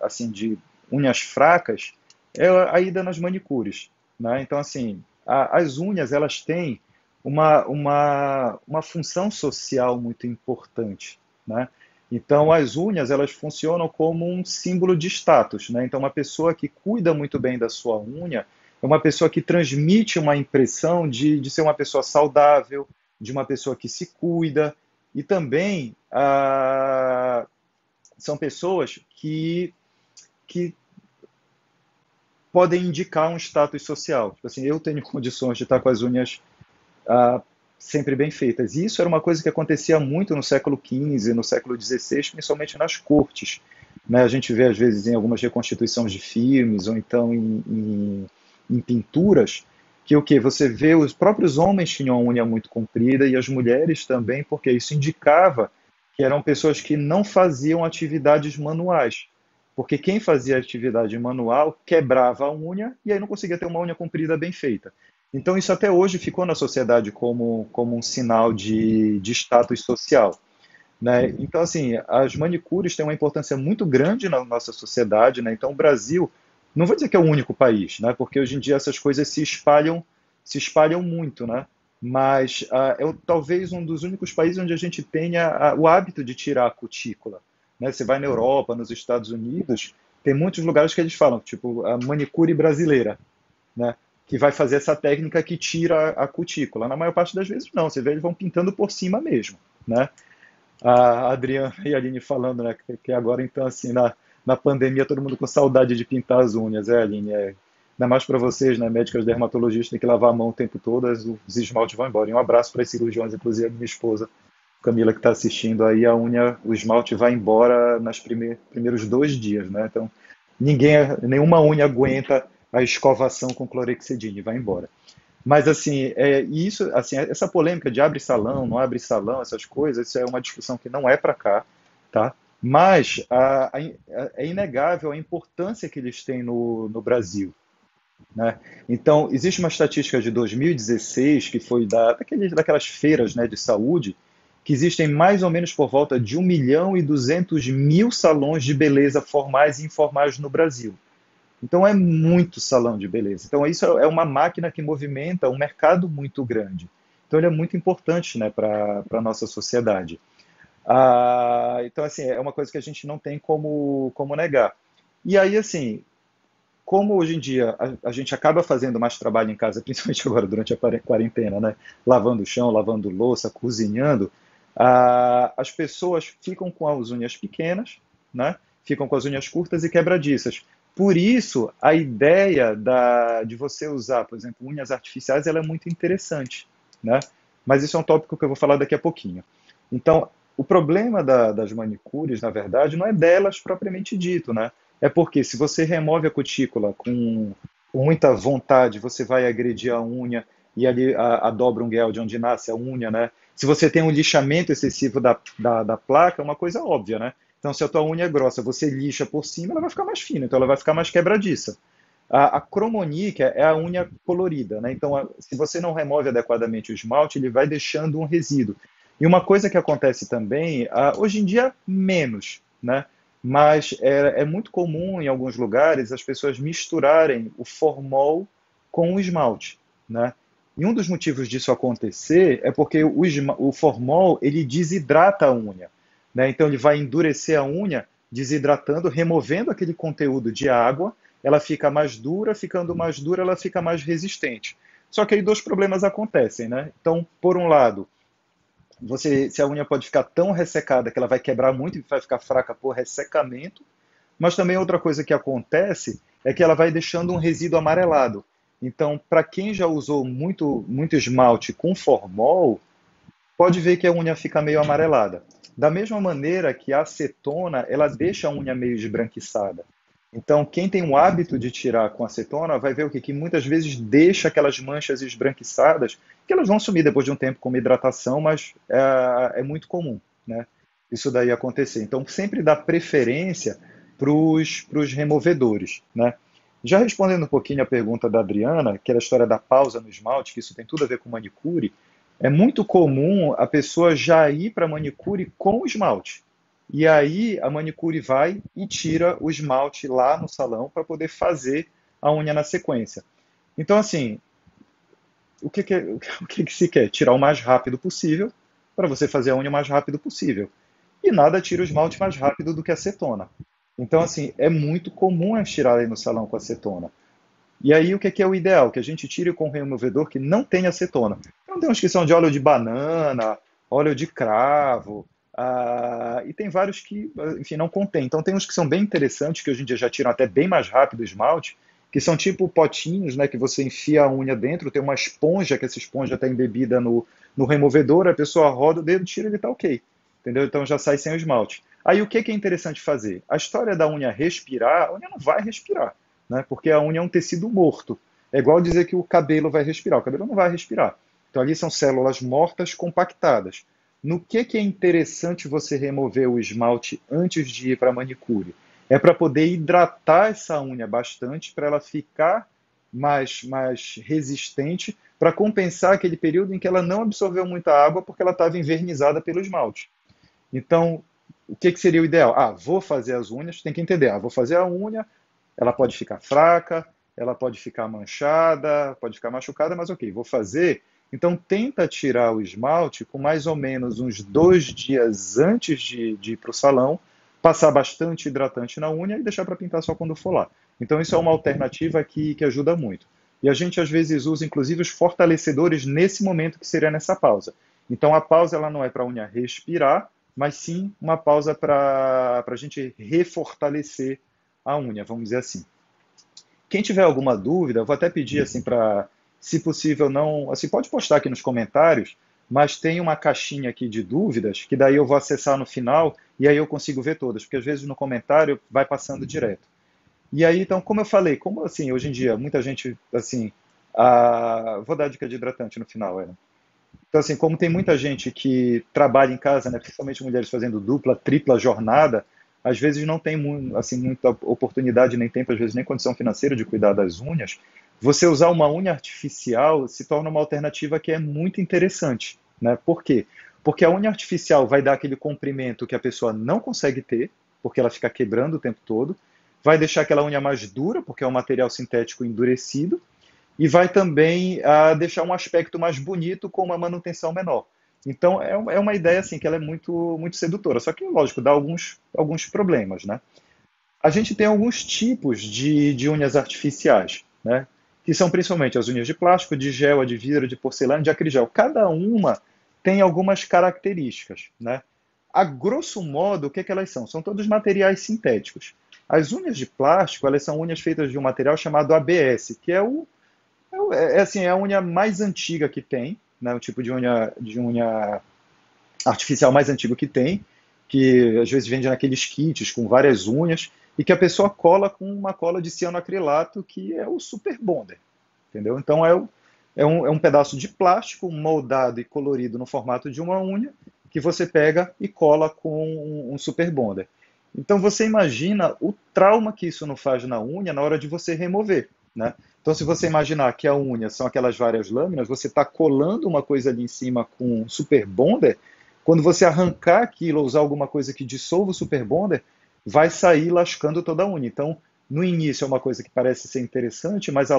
assim, de unhas fracas é a ida nas manicures. Né? Então, assim, as unhas elas têm uma função social muito importante. Né? Então, as unhas elas funcionam como um símbolo de status. Né? Então, uma pessoa que cuida muito bem da sua unha é uma pessoa que transmite uma impressão de ser uma pessoa saudável, de uma pessoa que se cuida, e também são pessoas que podem indicar um status social. Tipo assim, eu tenho condições de estar com as unhas sempre bem feitas. E isso era uma coisa que acontecia muito no século XV, no século XVI, principalmente nas cortes. né? A gente vê às vezes em algumas reconstituições de filmes ou então em pinturas que o que você vê os próprios homens tinham a unha muito comprida e as mulheres também, porque isso indicava que eram pessoas que não faziam atividades manuais. Porque quem fazia atividade manual quebrava a unha e aí não conseguia ter uma unha comprida bem feita. Então, isso até hoje ficou na sociedade como um sinal de status social, né? Então, assim, as manicures têm uma importância muito grande na nossa sociedade, né? Então, o Brasil, não vou dizer que é o único país, né? Porque hoje em dia essas coisas se espalham muito, né? Mas talvez um dos únicos países onde a gente tenha o hábito de tirar a cutícula, né? Você vai na Europa, nos Estados Unidos, tem muitos lugares que eles falam, tipo, a manicure brasileira, né? Que vai fazer essa técnica que tira a cutícula. Na maior parte das vezes, não. Você vê, eles vão pintando por cima mesmo, né? A Adriana e a Aline falando, né, que agora então assim na pandemia todo mundo com saudade de pintar as unhas, Aline, ainda mais para vocês, né, médicas dermatologistas, tem que lavar a mão o tempo todo, os esmaltes vão embora. E um abraço para as cirurgiões, inclusive a minha esposa Camila que está assistindo aí, a unha, o esmalte vai embora nos primeiros 2 dias, né? Então nenhuma unha aguenta a escovação com clorexidine, vai embora. Mas assim, isso, assim, essa polêmica de abre salão, não abre salão, essas coisas, isso é uma discussão que não é para cá, tá? Mas é inegável a importância que eles têm no Brasil, né? Então, existe uma estatística de 2016 que foi daquelas feiras, né, de saúde, que existem mais ou menos por volta de 1.200.000 salões de beleza formais e informais no Brasil. Então é muito salão de beleza. Então isso é uma máquina que movimenta um mercado muito grande. Então ele é muito importante, né, para a nossa sociedade. Então assim é uma coisa que a gente não tem como negar. E aí assim, como hoje em dia a gente acaba fazendo mais trabalho em casa, principalmente agora durante a quarentena, né, lavando o chão, lavando louça, cozinhando, as pessoas ficam com as unhas pequenas, né? Ficam com as unhas curtas e quebradiças. Por isso, a ideia de você usar, por exemplo, unhas artificiais, ela é muito interessante, né? Mas isso é um tópico que eu vou falar daqui a pouquinho. Então, o problema das manicures, na verdade, não é delas propriamente dito, né? É porque se você remove a cutícula com muita vontade, você vai agredir a unha e ali a dobra ungueal de onde nasce a unha, né? Se você tem um lixamento excessivo da placa, é uma coisa óbvia, né? Então, se a tua unha é grossa, você lixa por cima, ela vai ficar mais fina, então ela vai ficar mais quebradiça. A cromoníquea é a unha colorida, né? Então, se você não remove adequadamente o esmalte, ele vai deixando um resíduo. E uma coisa que acontece também, hoje em dia menos, né? Mas é muito comum em alguns lugares as pessoas misturarem o formol com o esmalte, né? E um dos motivos disso acontecer é porque o formol ele desidrata a unha, né? Então ele vai endurecer a unha, desidratando, removendo aquele conteúdo de água, ela fica mais dura, ficando mais dura, ela fica mais resistente. Só que aí dois problemas acontecem, né? Então, por um lado, se a unha pode ficar tão ressecada que ela vai quebrar muito e vai ficar fraca por ressecamento, mas também outra coisa que acontece é que ela vai deixando um resíduo amarelado. Então, para quem já usou muito esmalte com formol, pode ver que a unha fica meio amarelada. Da mesma maneira que a acetona, ela deixa a unha meio esbranquiçada. Então, quem tem o hábito de tirar com acetona vai ver o quê? Que muitas vezes deixa aquelas manchas esbranquiçadas, que elas vão sumir depois de um tempo com uma hidratação, mas é muito comum, né? Isso daí acontecer. Então, sempre dá preferência para os removedores, né? Já respondendo um pouquinho a pergunta da Adriana, que era a história da pausa no esmalte, que isso tem tudo a ver com manicure, é muito comum a pessoa já ir para a manicure com o esmalte. E aí a manicure vai e tira o esmalte lá no salão para poder fazer a unha na sequência. Então, assim, o que se quer? Tirar o mais rápido possível para você fazer a unha o mais rápido possível. E nada tira o esmalte mais rápido do que a acetona. Então, assim, é muito comum eles tirarem no salão com acetona. E aí, o que é o ideal? Que a gente tire com um removedor que não tem acetona. Então, tem uns que são de óleo de banana, óleo de cravo, e tem vários que, enfim, não contém. Então, tem uns que são bem interessantes, que hoje em dia já tiram até bem mais rápido o esmalte, que são tipo potinhos, né, que você enfia a unha dentro, tem uma esponja, que essa esponja está embebida no removedor, a pessoa roda o dedo, tira, ele está ok. Entendeu? Então já sai sem o esmalte. Aí o que que é interessante fazer? A história da unha respirar, a unha não vai respirar, né? Porque a unha é um tecido morto. É igual dizer que o cabelo vai respirar, o cabelo não vai respirar. Então ali são células mortas compactadas. No que é interessante você remover o esmalte antes de ir para a manicure? É para poder hidratar essa unha bastante, para ela ficar mais resistente, para compensar aquele período em que ela não absorveu muita água porque ela estava envernizada pelo esmalte. Então, o que seria o ideal? Ah, vou fazer as unhas, tem que entender, vou fazer a unha, ela pode ficar fraca, ela pode ficar manchada, pode ficar machucada, mas ok, vou fazer. Então, tenta tirar o esmalte com mais ou menos uns 2 dias antes de ir para o salão, passar bastante hidratante na unha e deixar para pintar só quando for lá. Então, isso é uma alternativa que ajuda muito. E a gente, às vezes, usa, inclusive, os fortalecedores nesse momento que seria nessa pausa. Então, a pausa ela não é para a unha respirar, mas sim uma pausa para a gente refortalecer a unha, vamos dizer assim. Quem tiver alguma dúvida, eu vou até pedir assim para, se possível, não, assim, pode postar aqui nos comentários, mas tem uma caixinha aqui de dúvidas, que daí eu vou acessar no final e aí eu consigo ver todas, porque às vezes no comentário vai passando direto. E aí, então, como eu falei, como assim, hoje em dia, muita gente, assim, vou dar dica de hidratante no final, então, assim, como tem muita gente que trabalha em casa, né, principalmente mulheres fazendo dupla, tripla jornada, às vezes não tem assim, muita oportunidade, nem tempo, às vezes nem condição financeira de cuidar das unhas. Você usar uma unha artificial se torna uma alternativa que é muito interessante, né? Por quê? Porque a unha artificial vai dar aquele comprimento que a pessoa não consegue ter, porque ela fica quebrando o tempo todo, vai deixar aquela unha mais dura, porque é um material sintético endurecido, e vai também deixar um aspecto mais bonito com uma manutenção menor. Então é uma ideia assim que ela é muito sedutora, só que lógico dá alguns problemas, né? A gente tem alguns tipos de unhas artificiais, né? Que são principalmente as unhas de plástico, de gel, de vidro, de porcelana, de acrigel. Cada uma tem algumas características, né? A grosso modo, o que elas são? São todos materiais sintéticos. As unhas de plástico, elas são unhas feitas de um material chamado ABS, que assim, é a unha mais antiga que tem, né? O tipo de unha artificial mais antigo que tem, que às vezes vende naqueles kits com várias unhas, e que a pessoa cola com uma cola de cianoacrilato, que é o super bonder, entendeu? Então é um pedaço de plástico moldado e colorido no formato de uma unha, que você pega e cola com um super bonder. Então você imagina o trauma que isso não faz na unha na hora de você remover, né? Então se você imaginar que a unha são aquelas várias lâminas, você está colando uma coisa ali em cima com um super bonder, quando você arrancar aquilo ou usar alguma coisa que dissolva o super bonder, vai sair lascando toda a unha. Então, no início é uma coisa que parece ser interessante, mas a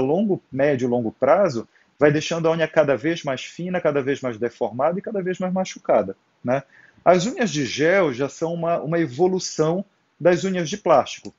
médio e longo prazo, vai deixando a unha cada vez mais fina, cada vez mais deformada e cada vez mais machucada, né? As unhas de gel já são uma evolução das unhas de plástico,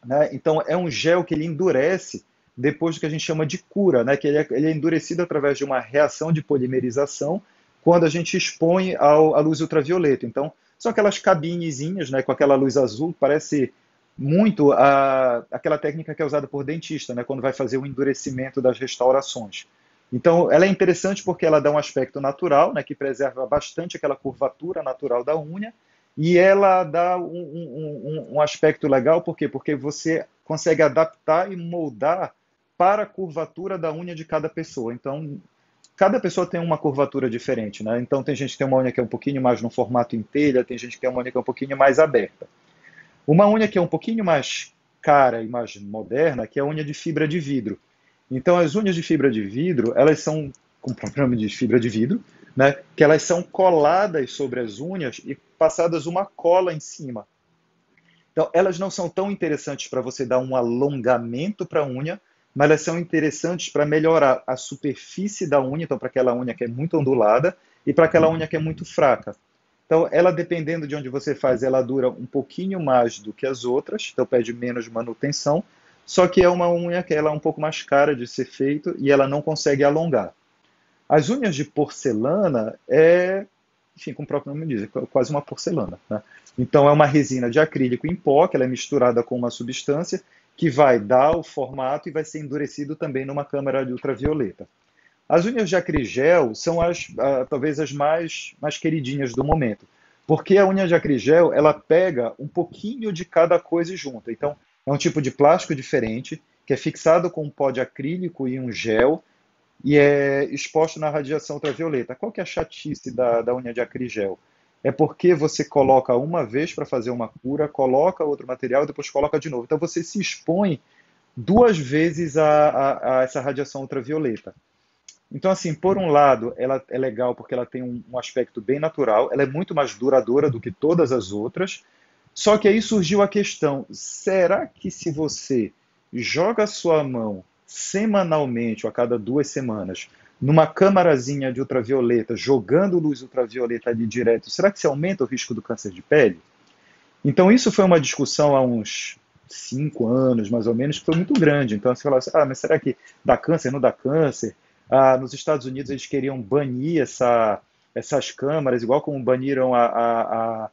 né? Então é um gel que ele endurece depois do que a gente chama de cura, né? Que ele é endurecido através de uma reação de polimerização quando a gente expõe à luz ultravioleta. Então são aquelas cabinezinhas, né? Com aquela luz azul, parece muito aquela técnica que é usada por dentista, né? Quando vai fazer o endurecimento das restaurações. Então, ela é interessante porque ela dá um aspecto natural, né, que preserva bastante aquela curvatura natural da unha, e ela dá um aspecto legal, por quê? Porque você consegue adaptar e moldar para a curvatura da unha de cada pessoa. Então, cada pessoa tem uma curvatura diferente, né? Então, tem gente que tem uma unha que é um pouquinho mais no formato em telha, tem gente que tem uma unha que é um pouquinho mais aberta. Uma unha que é um pouquinho mais cara e mais moderna, que é a unha de fibra de vidro. Então, as unhas de fibra de vidro, elas são, como o próprio nome diz, fibra de vidro, né? Que elas são coladas sobre as unhas e passadas uma cola em cima. Então, elas não são tão interessantes para você dar um alongamento para a unha, mas elas são interessantes para melhorar a superfície da unha, então para aquela unha que é muito ondulada e para aquela unha que é muito fraca. Então, ela dependendo de onde você faz, ela dura um pouquinho mais do que as outras, então pede menos manutenção, só que é uma unha que ela é um pouco mais cara de ser feito e ela não consegue alongar. As unhas de porcelana enfim, como o próprio nome diz, é quase uma porcelana, né? Então é uma resina de acrílico em pó, que ela é misturada com uma substância que vai dar o formato e vai ser endurecido também numa câmara de ultravioleta. As unhas de acrigel são talvez as mais queridinhas do momento, Porque a unha de acrigel, ela pega um pouquinho de cada coisa e junta. Então, é um tipo de plástico diferente, que é fixado com um pó de acrílico e um gel, e é exposto na radiação ultravioleta. Qual que é a chatice da unha de acrigel? É porque você coloca uma vez para fazer uma cura, coloca outro material e depois coloca de novo. Então você se expõe duas vezes a essa radiação ultravioleta. Então, assim, por um lado, ela é legal porque ela tem um aspecto bem natural, ela é muito mais duradoura do que todas as outras. Só que aí surgiu a questão: será que se você joga a sua mão semanalmente ou a cada 2 semanas numa câmarazinha de ultravioleta, jogando luz ultravioleta ali direto, será que você aumenta o risco do câncer de pele? Então, isso foi uma discussão há uns 5 anos, mais ou menos, que foi muito grande. Então, você falava assim, mas será que dá câncer, não dá câncer? Nos Estados Unidos, eles queriam banir essas câmaras, igual como baniram a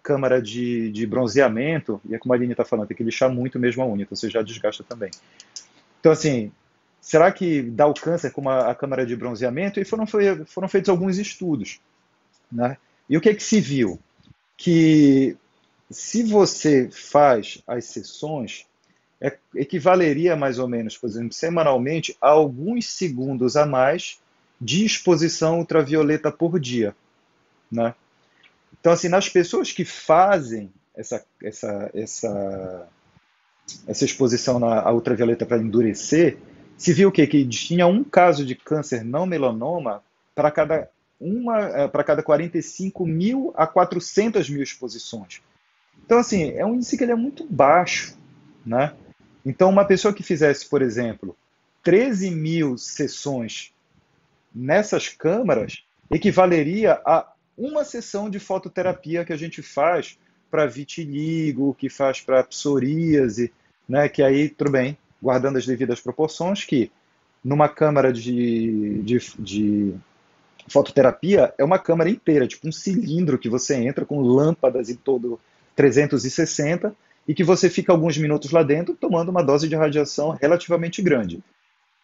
câmara de bronzeamento, e é como a Aline está falando, tem que lixar muito mesmo a unha, então você já desgasta também. Então, assim, será que dá o câncer como a câmara de bronzeamento? E foram feitos alguns estudos, né? E o que é que se viu? Que se você faz as sessões, equivaleria mais ou menos, por exemplo, semanalmente, a alguns segundos a mais de exposição ultravioleta por dia, né? Então, assim, nas pessoas que fazem essa exposição à ultravioleta para endurecer, se viu o quê? Que tinha um caso de câncer não melanoma para cada 45 mil a 400 mil exposições. Então, assim, é um índice que ele é muito baixo, né? Então, uma pessoa que fizesse, por exemplo, 13 mil sessões nessas câmaras equivaleria a uma sessão de fototerapia que a gente faz para vitiligo, que faz para psoríase, né? Que aí, tudo bem, guardando as devidas proporções, que numa câmara de fototerapia é uma câmara inteira, tipo um cilindro que você entra com lâmpadas em todo 360 e que você fica alguns minutos lá dentro tomando uma dose de radiação relativamente grande.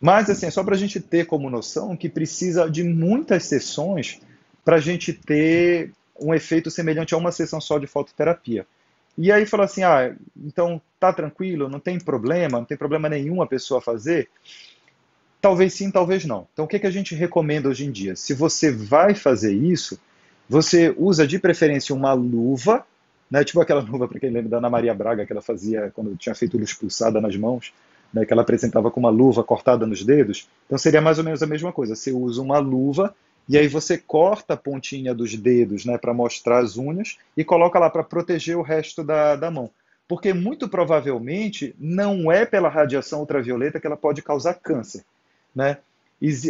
Mas, assim, é só para a gente ter como noção que precisa de muitas sessões para a gente ter um efeito semelhante a uma sessão só de fototerapia. E aí fala assim, então tá tranquilo, não tem problema nenhum a pessoa fazer? Talvez sim, talvez não. Então, o que a gente recomenda hoje em dia? Se você vai fazer isso, você usa de preferência uma luva, né? Tipo aquela luva, para quem lembra da Ana Maria Braga, que ela fazia quando tinha feito luz pulsada nas mãos, né? Que ela apresentava com uma luva cortada nos dedos. Então, seria mais ou menos a mesma coisa. Você usa uma luva e aí você corta a pontinha dos dedos, né? Para mostrar as unhas e coloca lá para proteger o resto da mão. Porque muito provavelmente não é pela radiação ultravioleta que ela pode causar câncer, né?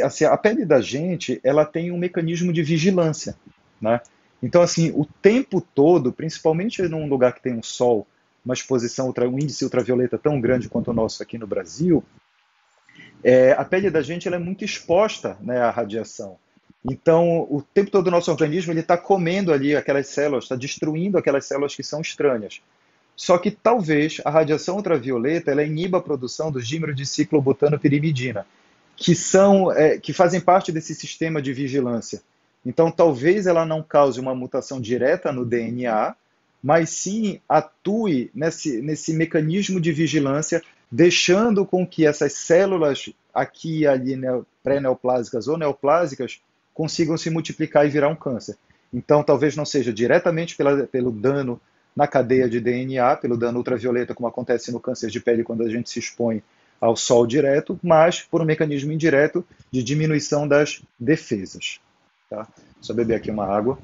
Assim, a pele da gente, ela tem um mecanismo de vigilância, né? Então, assim, o tempo todo, principalmente num lugar que tem um sol, uma exposição, um índice ultravioleta tão grande quanto o nosso aqui no Brasil, a pele da gente ela é muito exposta, né, à radiação. Então, o tempo todo o nosso organismo ele está comendo ali aquelas células, está destruindo aquelas células que são estranhas. Só que talvez a radiação ultravioleta ela iniba a produção dos dímeros de ciclobutanopirimidina, que fazem parte desse sistema de vigilância. Então, talvez ela não cause uma mutação direta no DNA, mas sim atue nesse mecanismo de vigilância, deixando com que essas células aqui e ali pré-neoplásicas ou neoplásicas consigam se multiplicar e virar um câncer. Então, talvez não seja diretamente pelo dano na cadeia de DNA, pelo dano ultravioleta, como acontece no câncer de pele quando a gente se expõe ao sol direto, mas por um mecanismo indireto de diminuição das defesas. Tá? Só beber aqui uma água.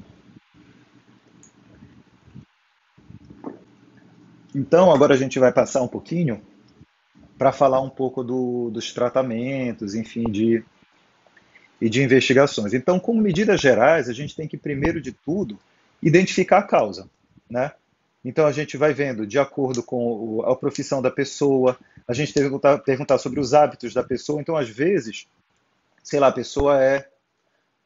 Então, agora a gente vai passar um pouquinho para falar um pouco dos tratamentos, enfim, e de investigações. Então, como medidas gerais, a gente tem que, primeiro de tudo, identificar a causa, né? Então, a gente vai vendo, de acordo com a profissão da pessoa, a gente tem que perguntar sobre os hábitos da pessoa. Então, às vezes, sei lá, a pessoa é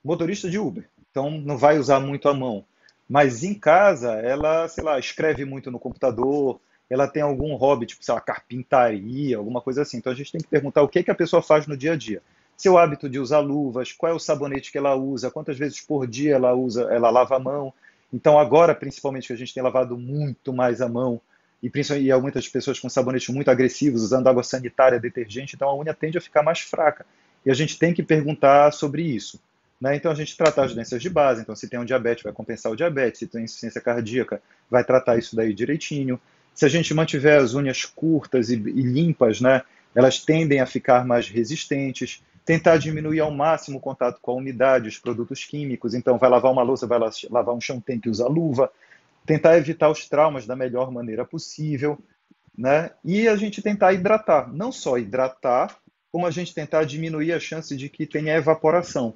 motorista de Uber, então não vai usar muito a mão. Mas em casa, ela, sei lá, escreve muito no computador, ela tem algum hobby, tipo, sei lá, carpintaria, alguma coisa assim. Então a gente tem que perguntar o que que a pessoa faz no dia a dia. Seu hábito de usar luvas, qual é o sabonete que ela usa, quantas vezes por dia ela usa, ela lava a mão. Então agora, principalmente, que a gente tem lavado muito mais a mão, e, principalmente, e há muitas pessoas com sabonetes muito agressivos, usando água sanitária, detergente, então a unha tende a ficar mais fraca. E a gente tem que perguntar sobre isso. Né? Então a gente trata as doenças de base, então se tem um diabetes, vai compensar o diabetes, se tem insuficiência cardíaca, vai tratar isso daí direitinho. Se a gente mantiver as unhas curtas e limpas, né, elas tendem a ficar mais resistentes. Tentar diminuir ao máximo o contato com a umidade, os produtos químicos. Então, vai lavar uma louça, vai lavar um chão, tem que usar luva. Tentar evitar os traumas da melhor maneira possível, né? E a gente tentar hidratar. Não só hidratar, como a gente tentar diminuir a chance de que tenha evaporação.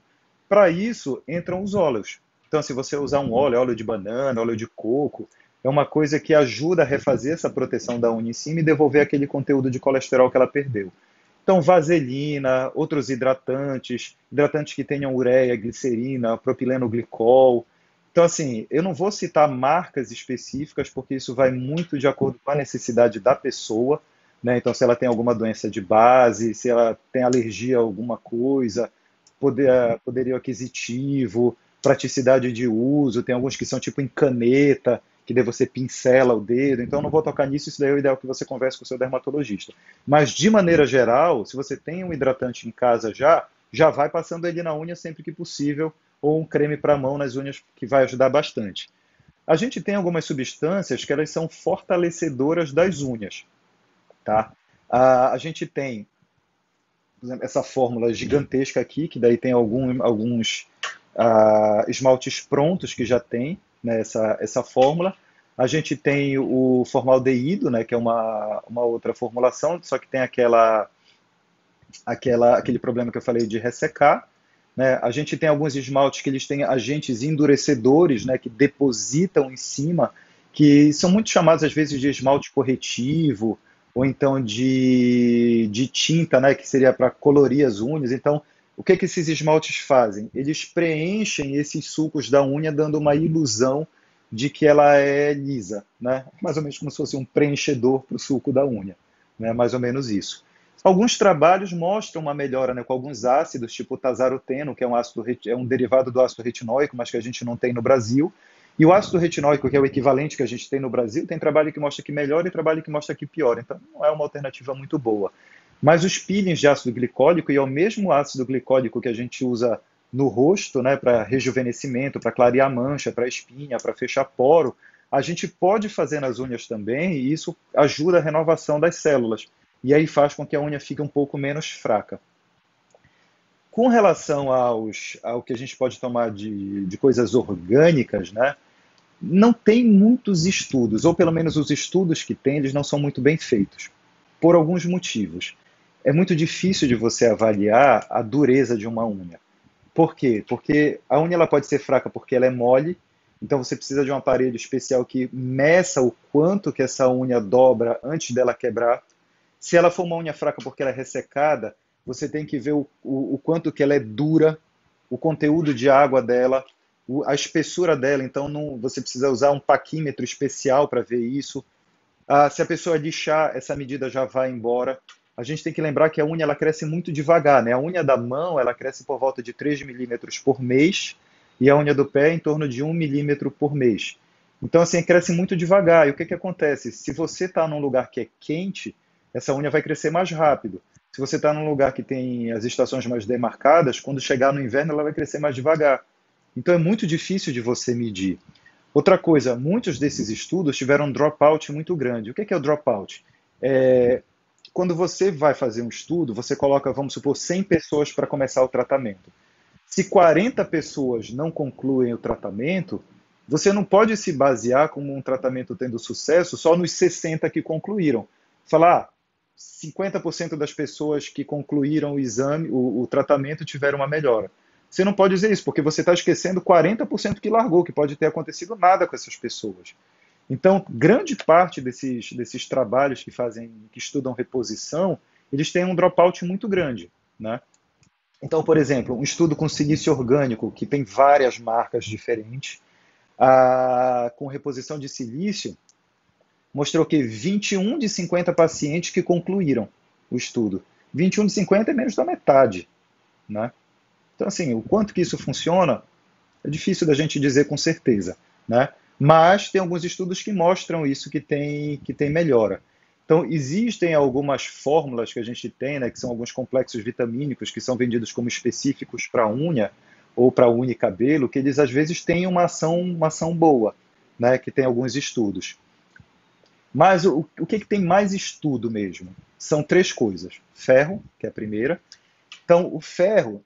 Para isso, entram os óleos. Então, se você usar um óleo, óleo de banana, óleo de coco, é uma coisa que ajuda a refazer essa proteção da unha em cima e devolver aquele conteúdo de colesterol que ela perdeu. Então, vaselina, outros hidratantes, hidratantes que tenham ureia, glicerina, propileno glicol. Então, assim, eu não vou citar marcas específicas, porque isso vai muito de acordo com a necessidade da pessoa, né? Então, se ela tem alguma doença de base, se ela tem alergia a alguma coisa, poderio aquisitivo, praticidade de uso, tem alguns que são tipo em caneta, que daí você pincela o dedo, então eu não vou tocar nisso, isso daí é o ideal que você converse com o seu dermatologista. Mas, de maneira geral, se você tem um hidratante em casa já vai passando ele na unha sempre que possível, ou um creme para mão nas unhas, que vai ajudar bastante. A gente tem algumas substâncias que elas são fortalecedoras das unhas, tá? A gente tem, por exemplo, essa fórmula gigantesca aqui, que daí tem alguns esmaltes prontos que já tem, né, essa fórmula. A gente tem o formaldeído, né, que é uma outra formulação, só que tem aquele problema que eu falei de ressecar. Né? A gente tem alguns esmaltes que eles têm agentes endurecedores, né, que depositam em cima, que são muito chamados às vezes de esmalte corretivo, ou então de tinta, né, que seria para colorir as unhas. Então, o que que esses esmaltes fazem? Eles preenchem esses sulcos da unha, dando uma ilusão de que ela é lisa, né? Mais ou menos como se fosse um preenchedor para o sulco da unha, né? Mais ou menos isso. Alguns trabalhos mostram uma melhora, né, com alguns ácidos, tipo o tazaroteno, que é é um derivado do ácido retinóico, mas que a gente não tem no Brasil. E o ácido retinóico, que é o equivalente que a gente tem no Brasil, tem trabalho que mostra que melhora e trabalho que mostra que piora. Então, não é uma alternativa muito boa. Mas os peelings de ácido glicólico, e é o mesmo ácido glicólico que a gente usa no rosto, né, para rejuvenescimento, para clarear mancha, para espinha, para fechar poro, a gente pode fazer nas unhas também, e isso ajuda a renovação das células. E aí faz com que a unha fique um pouco menos fraca. Com relação ao que a gente pode tomar de coisas orgânicas, né, não tem muitos estudos, ou pelo menos os estudos que tem, eles não são muito bem feitos, por alguns motivos. É muito difícil de você avaliar a dureza de uma unha. Por quê? Porque a unha ela pode ser fraca porque ela é mole, então você precisa de um aparelho especial que meça o quanto que essa unha dobra antes dela quebrar. Se ela for uma unha fraca porque ela é ressecada, você tem que ver o quanto que ela é dura, o conteúdo de água dela, a espessura dela. Então você precisa usar um paquímetro especial para ver isso. Se a pessoa lixar, essa medida já vai embora. A gente tem que lembrar que a unha ela cresce muito devagar, né? A unha da mão ela cresce por volta de 3 milímetros por mês e a unha do pé em torno de 1 milímetro por mês. Então, assim, cresce muito devagar. E o que que acontece? Se você está num lugar que é quente, essa unha vai crescer mais rápido. Se você está num lugar que tem as estações mais demarcadas, quando chegar no inverno ela vai crescer mais devagar. Então é muito difícil de você medir. Outra coisa, muitos desses estudos tiveram um dropout muito grande. O que é o dropout? É, quando você vai fazer um estudo, você coloca, vamos supor, 100 pessoas para começar o tratamento. Se 40 pessoas não concluem o tratamento, você não pode se basear como um tratamento tendo sucesso só nos 60 que concluíram. Falar, 50% das pessoas que concluíram o exame, o tratamento, tiveram uma melhora. Você não pode dizer isso, porque você está esquecendo 40% que largou, que pode ter acontecido nada com essas pessoas. Então, grande parte desses trabalhos que estudam reposição, eles têm um dropout muito grande, né? Então, por exemplo, um estudo com silício orgânico, que tem várias marcas diferentes, com reposição de silício, mostrou que 21 de 50 pacientes que concluíram o estudo. 21 de 50 é menos da metade, né? Então, assim, o quanto que isso funciona é difícil da gente dizer com certeza. né? Mas tem alguns estudos que mostram isso, que tem melhora. Então, existem algumas fórmulas que a gente tem, né, que são alguns complexos vitamínicos que são vendidos como específicos para unha ou para unha e cabelo, que eles às vezes têm uma ação boa, né, que tem alguns estudos. Mas o que tem mais estudo mesmo? São três coisas. Ferro, que é a primeira. Então, o ferro,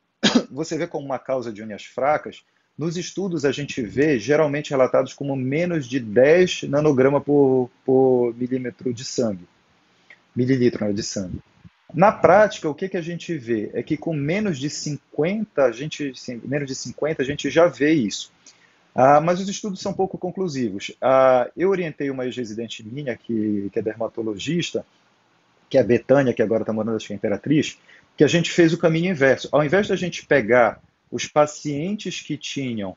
você vê como uma causa de unhas fracas, nos estudos a gente vê geralmente relatados como menos de 10 nanograma por milímetro de sangue, mililitro, né, de sangue. Na prática, o que a gente vê é que com menos de 50, menos de 50 a gente já vê isso. Mas os estudos são pouco conclusivos. Eu orientei uma ex-residente minha, que é dermatologista, que é a Betânia, que agora está morando acho que é Imperatriz, que a gente fez o caminho inverso. Ao invés da gente pegar os pacientes que tinham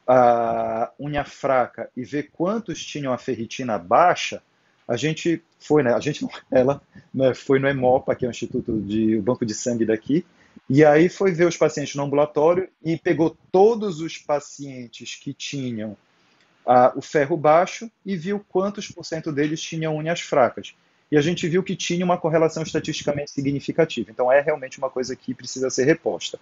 a unha fraca e ver quantos tinham a ferritina baixa, a gente foi, né? A gente não, ela, né, foi no EMOPA, que é o Banco de Sangue daqui, e aí foi ver os pacientes no ambulatório e pegou todos os pacientes que tinham o ferro baixo e viu quantos por cento deles tinham unhas fracas. E a gente viu que tinha uma correlação estatisticamente significativa. Então é realmente uma coisa que precisa ser reposta.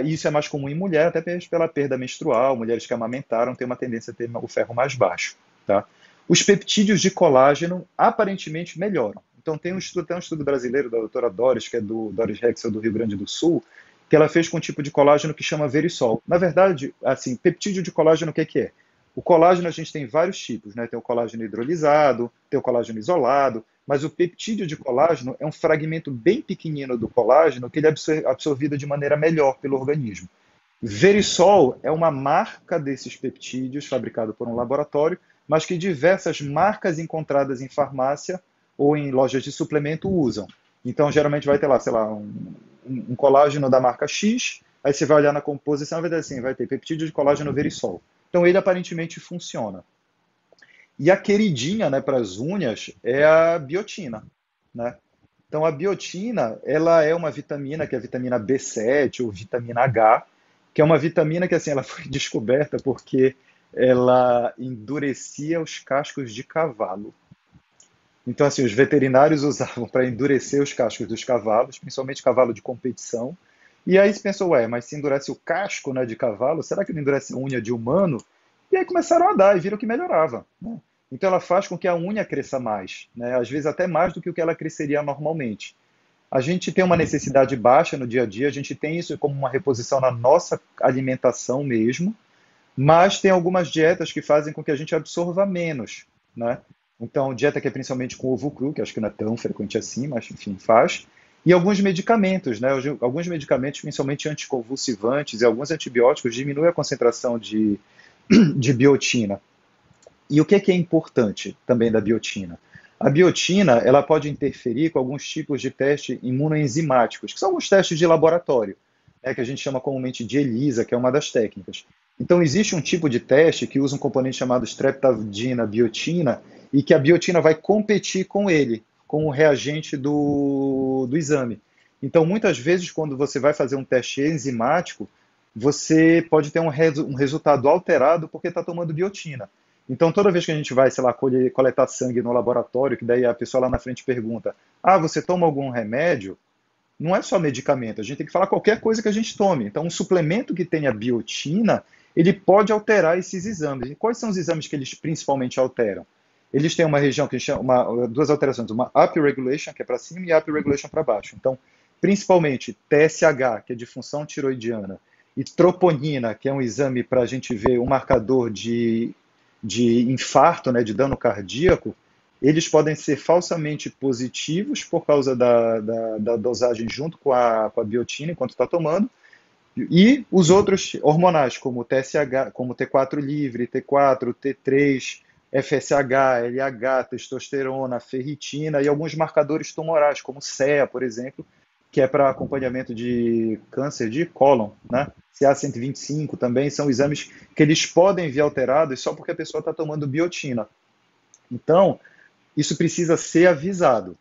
Isso é mais comum em mulher, até pela perda menstrual. Mulheres que amamentaram têm uma tendência a ter o ferro mais baixo. Tá? Os peptídeos de colágeno aparentemente melhoram. Então tem um estudo brasileiro da doutora Doris, que é do Doris Hexel do Rio Grande do Sul, que ela fez com um tipo de colágeno que chama Verisol. Na verdade, assim, peptídeo de colágeno, o que é? O colágeno a gente tem vários tipos, né? Tem o colágeno hidrolisado, tem o colágeno isolado, mas o peptídeo de colágeno é um fragmento bem pequenino do colágeno que ele é absorvido de maneira melhor pelo organismo. Verisol é uma marca desses peptídeos fabricado por um laboratório, mas que diversas marcas encontradas em farmácia ou em lojas de suplemento usam. Então, geralmente vai ter lá, sei lá, um colágeno da marca X, aí você vai olhar na composição e vai ter assim, vai ter peptídeo de colágeno Verisol. Então, ele aparentemente funciona. E a queridinha, né, para as unhas é a biotina, né? Então a biotina, ela é uma vitamina que é a vitamina B7 ou vitamina H, que é uma vitamina que assim ela foi descoberta porque ela endurecia os cascos de cavalo. Então assim, os veterinários usavam para endurecer os cascos dos cavalos, principalmente cavalo de competição. E aí se pensou, ué, mas se endurece o casco, né, de cavalo, será que não endurece a unha de humano? E aí começaram a dar e viram que melhorava, né? Então ela faz com que a unha cresça mais, né? Às vezes até mais do que o que ela cresceria normalmente. A gente tem uma necessidade baixa no dia a dia, a gente tem isso como uma reposição na nossa alimentação mesmo, mas tem algumas dietas que fazem com que a gente absorva menos, né? Então, dieta que é principalmente com ovo cru, que acho que não é tão frequente assim, mas enfim, faz. E alguns medicamentos, né? Alguns medicamentos, principalmente anticonvulsivantes e alguns antibióticos, diminuem a concentração de biotina. E o que é importante também da biotina? A biotina, ela pode interferir com alguns tipos de teste imunoenzimáticos, que são alguns testes de laboratório, né, que a gente chama comumente de ELISA, que é uma das técnicas. Então, existe um tipo de teste que usa um componente chamado streptadina biotina e que a biotina vai competir com ele, com o reagente do exame. Então, muitas vezes, quando você vai fazer um teste enzimático, você pode ter um resultado alterado porque está tomando biotina. Então, toda vez que a gente vai, sei lá, coletar sangue no laboratório, que daí a pessoa lá na frente pergunta: você toma algum remédio? Não é só medicamento, a gente tem que falar qualquer coisa que a gente tome. Então, um suplemento que tenha biotina, ele pode alterar esses exames. E quais são os exames que eles principalmente alteram? Eles têm uma região que chama duas alterações, uma up regulation, que é para cima, e up regulation para baixo. Então, principalmente TSH, que é de função tiroidiana, e troponina, que é um exame para a gente ver um marcador de infarto, né, de dano cardíaco, eles podem ser falsamente positivos por causa da dosagem junto com a biotina enquanto está tomando, e os outros hormonais, como o TSH, como o T4 livre, T4, T3, FSH, LH, testosterona, ferritina e alguns marcadores tumorais, como CEA, por exemplo, que é para acompanhamento de câncer de cólon, né? CA125 também são exames que eles podem vir alterados só porque a pessoa está tomando biotina. Então, isso precisa ser avisado,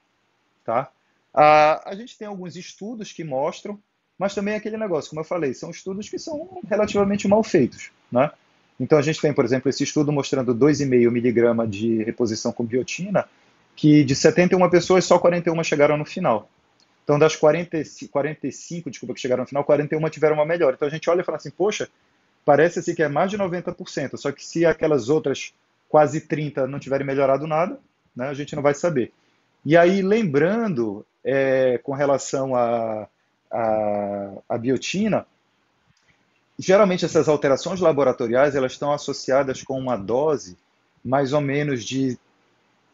tá? A gente tem alguns estudos que mostram, mas também é aquele negócio, como eu falei, são estudos que são relativamente mal feitos, né? Então a gente tem, por exemplo, esse estudo mostrando 2,5 miligrama de reposição com biotina, que de 71 pessoas, só 41 chegaram no final. Então, das 45, desculpa, que chegaram no final, 41 tiveram uma melhora. Então, a gente olha e fala assim, poxa, parece assim que é mais de 90%, só que se aquelas outras quase 30 não tiverem melhorado nada, né, a gente não vai saber. E aí, lembrando, com relação à biotina, geralmente essas alterações laboratoriais elas estão associadas com uma dose mais ou menos de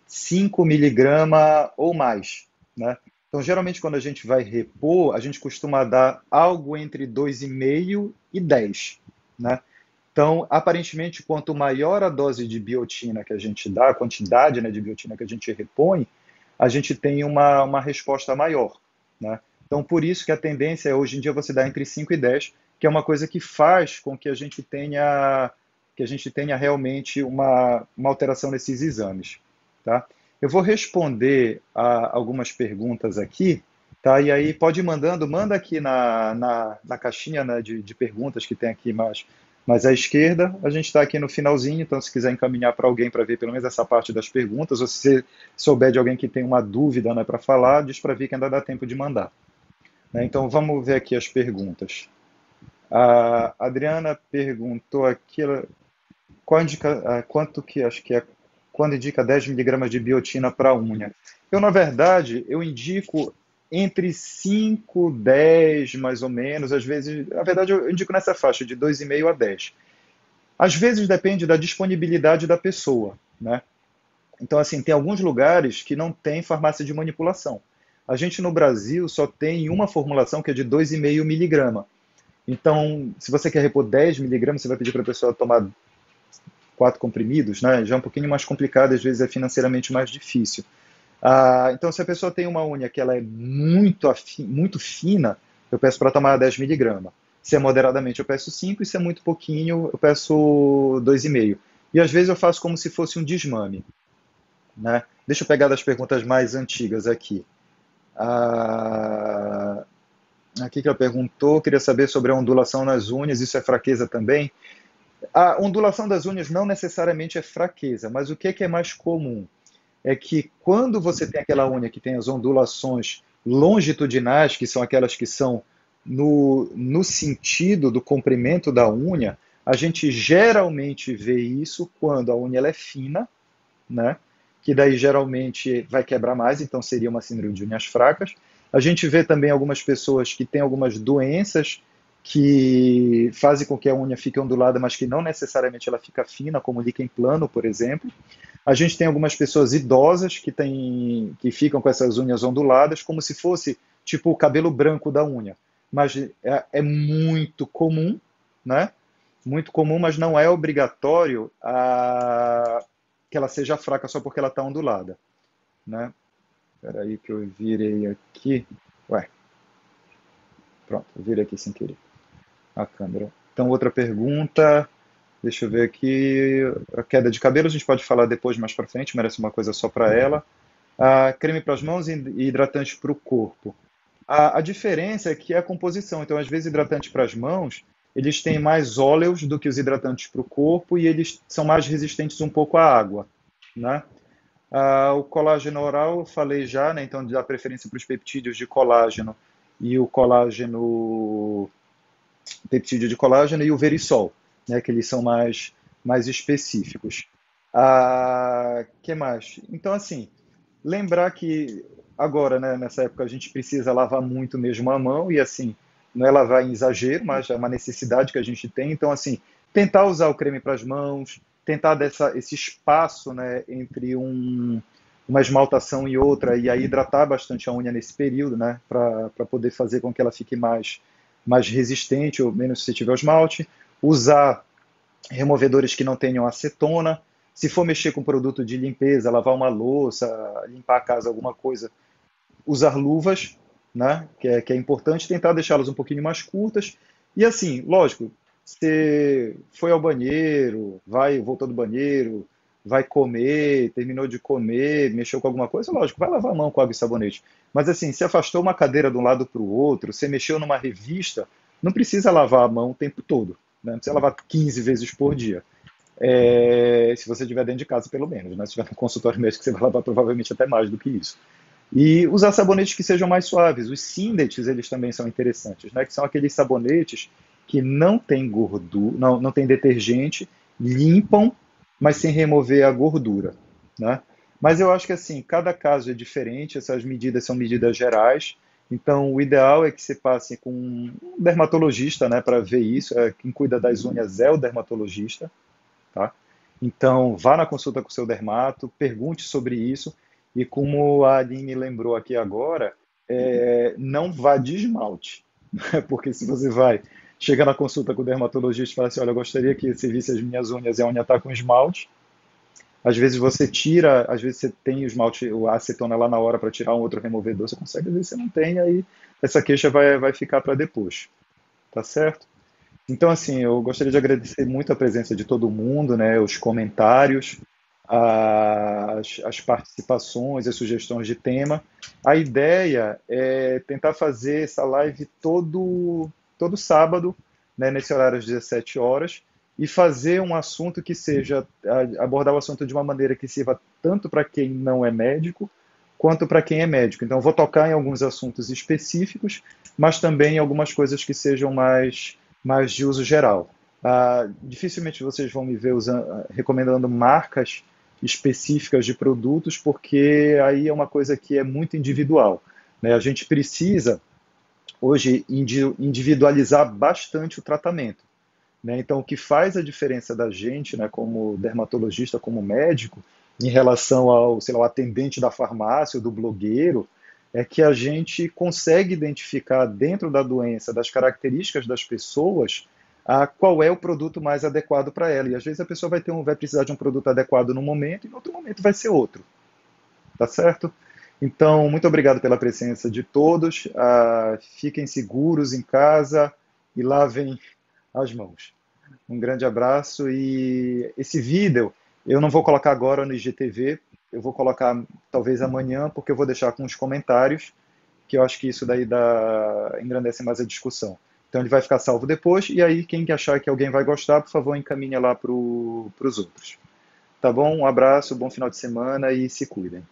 5 miligrama ou mais, né? Então, geralmente, quando a gente vai repor, a gente costuma dar algo entre 2,5 e 10, né? Então, aparentemente, quanto maior a dose de biotina que a gente dá, a quantidade, né, de biotina que a gente repõe, a gente tem uma resposta maior, né? Então, por isso que a tendência é, hoje em dia, você dar entre 5 e 10, que é uma coisa que faz com que a gente tenha realmente uma alteração nesses exames, tá? Eu vou responder a algumas perguntas aqui, tá? E aí pode ir mandando, manda aqui na caixinha, né, de perguntas que tem aqui mais à esquerda. A gente está aqui no finalzinho, então se quiser encaminhar para alguém para ver pelo menos essa parte das perguntas, ou se você souber de alguém que tem uma dúvida, né, para falar, diz para ver que ainda dá tempo de mandar, né? Então vamos ver aqui as perguntas. A Adriana perguntou aqui, qual indica, quanto que acho que é quando indica 10 miligramas de biotina para a unha. Eu, na verdade, eu indico entre 5, 10, mais ou menos, às vezes, na verdade, eu indico nessa faixa de 2,5 a 10. Às vezes depende da disponibilidade da pessoa, né? Então, assim, tem alguns lugares que não tem farmácia de manipulação. A gente no Brasil só tem uma formulação que é de 2,5 miligrama. Então, se você quer repor 10 miligramas, você vai pedir para a pessoa tomar 4 comprimidos, né? Já é um pouquinho mais complicado, às vezes é financeiramente mais difícil. Então, se a pessoa tem uma unha que ela é muito fina, eu peço para tomar 10 miligramas. Se é moderadamente, eu peço 5, e se é muito pouquinho, eu peço 2,5. E às vezes eu faço como se fosse um desmame, né? Deixa eu pegar das perguntas mais antigas aqui. Ah, aqui que ela perguntou, queria saber sobre a ondulação nas unhas, isso é fraqueza também? A ondulação das unhas não necessariamente é fraqueza, mas o que é mais comum? É que quando você tem aquela unha que tem as ondulações longitudinais, que são aquelas que são no sentido do comprimento da unha, a gente geralmente vê isso quando a unha ela é fina, né? Que daí geralmente vai quebrar mais, então seria uma síndrome de unhas fracas. A gente vê também algumas pessoas que têm algumas doenças que fazem com que a unha fique ondulada, mas que não necessariamente ela fica fina, como o líquen plano, por exemplo. A gente tem algumas pessoas idosas que ficam com essas unhas onduladas, como se fosse tipo o cabelo branco da unha. Mas é muito comum, né? Muito comum, mas não é obrigatório que ela seja fraca só porque ela está ondulada, né? Espera aí que eu virei aqui. Ué, pronto, eu virei aqui sem querer a câmera. Então, outra pergunta. Deixa eu ver aqui. A queda de cabelo a gente pode falar depois, mais para frente, merece uma coisa só para ela. Creme para as mãos e hidratante para o corpo. A diferença é que é a composição. Então, às vezes, hidratante para as mãos, eles têm mais óleos do que os hidratantes para o corpo e eles são mais resistentes um pouco à água, né? O colágeno oral, eu falei já, né? Então, dá preferência para os peptídeos de colágeno e o peptídeo de colágeno e o verisol, né? Que eles são mais específicos. Que mais? Então, assim, lembrar que agora, né, nessa época, a gente precisa lavar muito mesmo a mão, e assim, não é lavar em exagero, mas é uma necessidade que a gente tem. Então, assim, tentar usar o creme para as mãos, tentar esse espaço, né, entre uma esmaltação e outra, e aí hidratar bastante a unha nesse período, né, para poder fazer com que ela fique mais resistente, ou menos se tiver o esmalte. Usar removedores que não tenham acetona. Se for mexer com produto de limpeza, lavar uma louça, limpar a casa, alguma coisa, usar luvas, né? Que é importante tentar deixá-las um pouquinho mais curtas. E assim, lógico, você foi ao banheiro, voltou do banheiro, vai comer, terminou de comer, mexeu com alguma coisa, lógico, vai lavar a mão com água e sabonete. Mas assim, se afastou uma cadeira de um lado para o outro, você mexeu numa revista, não precisa lavar a mão o tempo todo, né? Não precisa lavar 15 vezes por dia. se você estiver dentro de casa, pelo menos, né? Se estiver no consultório médico, você vai lavar provavelmente até mais do que isso. E usar sabonetes que sejam mais suaves. Os Sindetes, eles também são interessantes, né? Que são aqueles sabonetes que não tem gordura, não tem detergente, limpam, mas sem remover a gordura, né? Mas eu acho que assim, cada caso é diferente, essas medidas são medidas gerais. Então, o ideal é que você passe com um dermatologista, né, para ver isso. Quem cuida das unhas é o dermatologista, tá? Então, vá na consulta com o seu dermato, pergunte sobre isso, e como a Aline lembrou aqui agora, não vá de esmalte, né? Porque se você vai, chega na consulta com o dermatologista e fala assim, olha, eu gostaria que você visse as minhas unhas e a unha está com esmalte, às vezes você tira, às vezes você tem o esmalte, a acetona lá na hora para tirar um outro removedor, você consegue, às vezes você não tem, aí essa queixa vai ficar para depois, tá certo? Então, assim, eu gostaria de agradecer muito a presença de todo mundo, né, os comentários, as participações, as sugestões de tema. A ideia é tentar fazer essa live todo sábado, né, nesse horário às 17 horas, e fazer um assunto que seja, abordar o assunto de uma maneira que sirva tanto para quem não é médico, quanto para quem é médico. Então, eu vou tocar em alguns assuntos específicos, mas também em algumas coisas que sejam mais de uso geral. Dificilmente vocês vão me ver recomendando marcas específicas de produtos, porque aí é uma coisa que é muito individual, né? A gente precisa hoje individualizar bastante o tratamento, né? Então, o que faz a diferença da gente, né, como dermatologista, como médico, em relação ao, sei lá, ao atendente da farmácia ou do blogueiro, é que a gente consegue identificar dentro da doença, das características das pessoas, qual é o produto mais adequado para ela. E às vezes a pessoa vai precisar de um produto adequado num momento e no outro momento vai ser outro, tá certo? Então, muito obrigado pela presença de todos. Fiquem seguros em casa e lavem as mãos. Um grande abraço e esse vídeo eu não vou colocar agora no IGTV, eu vou colocar talvez amanhã, porque eu vou deixar com os comentários, que eu acho que isso daí engrandece mais a discussão. Então ele vai ficar salvo depois, e aí quem achar que alguém vai gostar, por favor, encaminha lá para os outros. Tá bom? Um abraço, bom final de semana e se cuidem.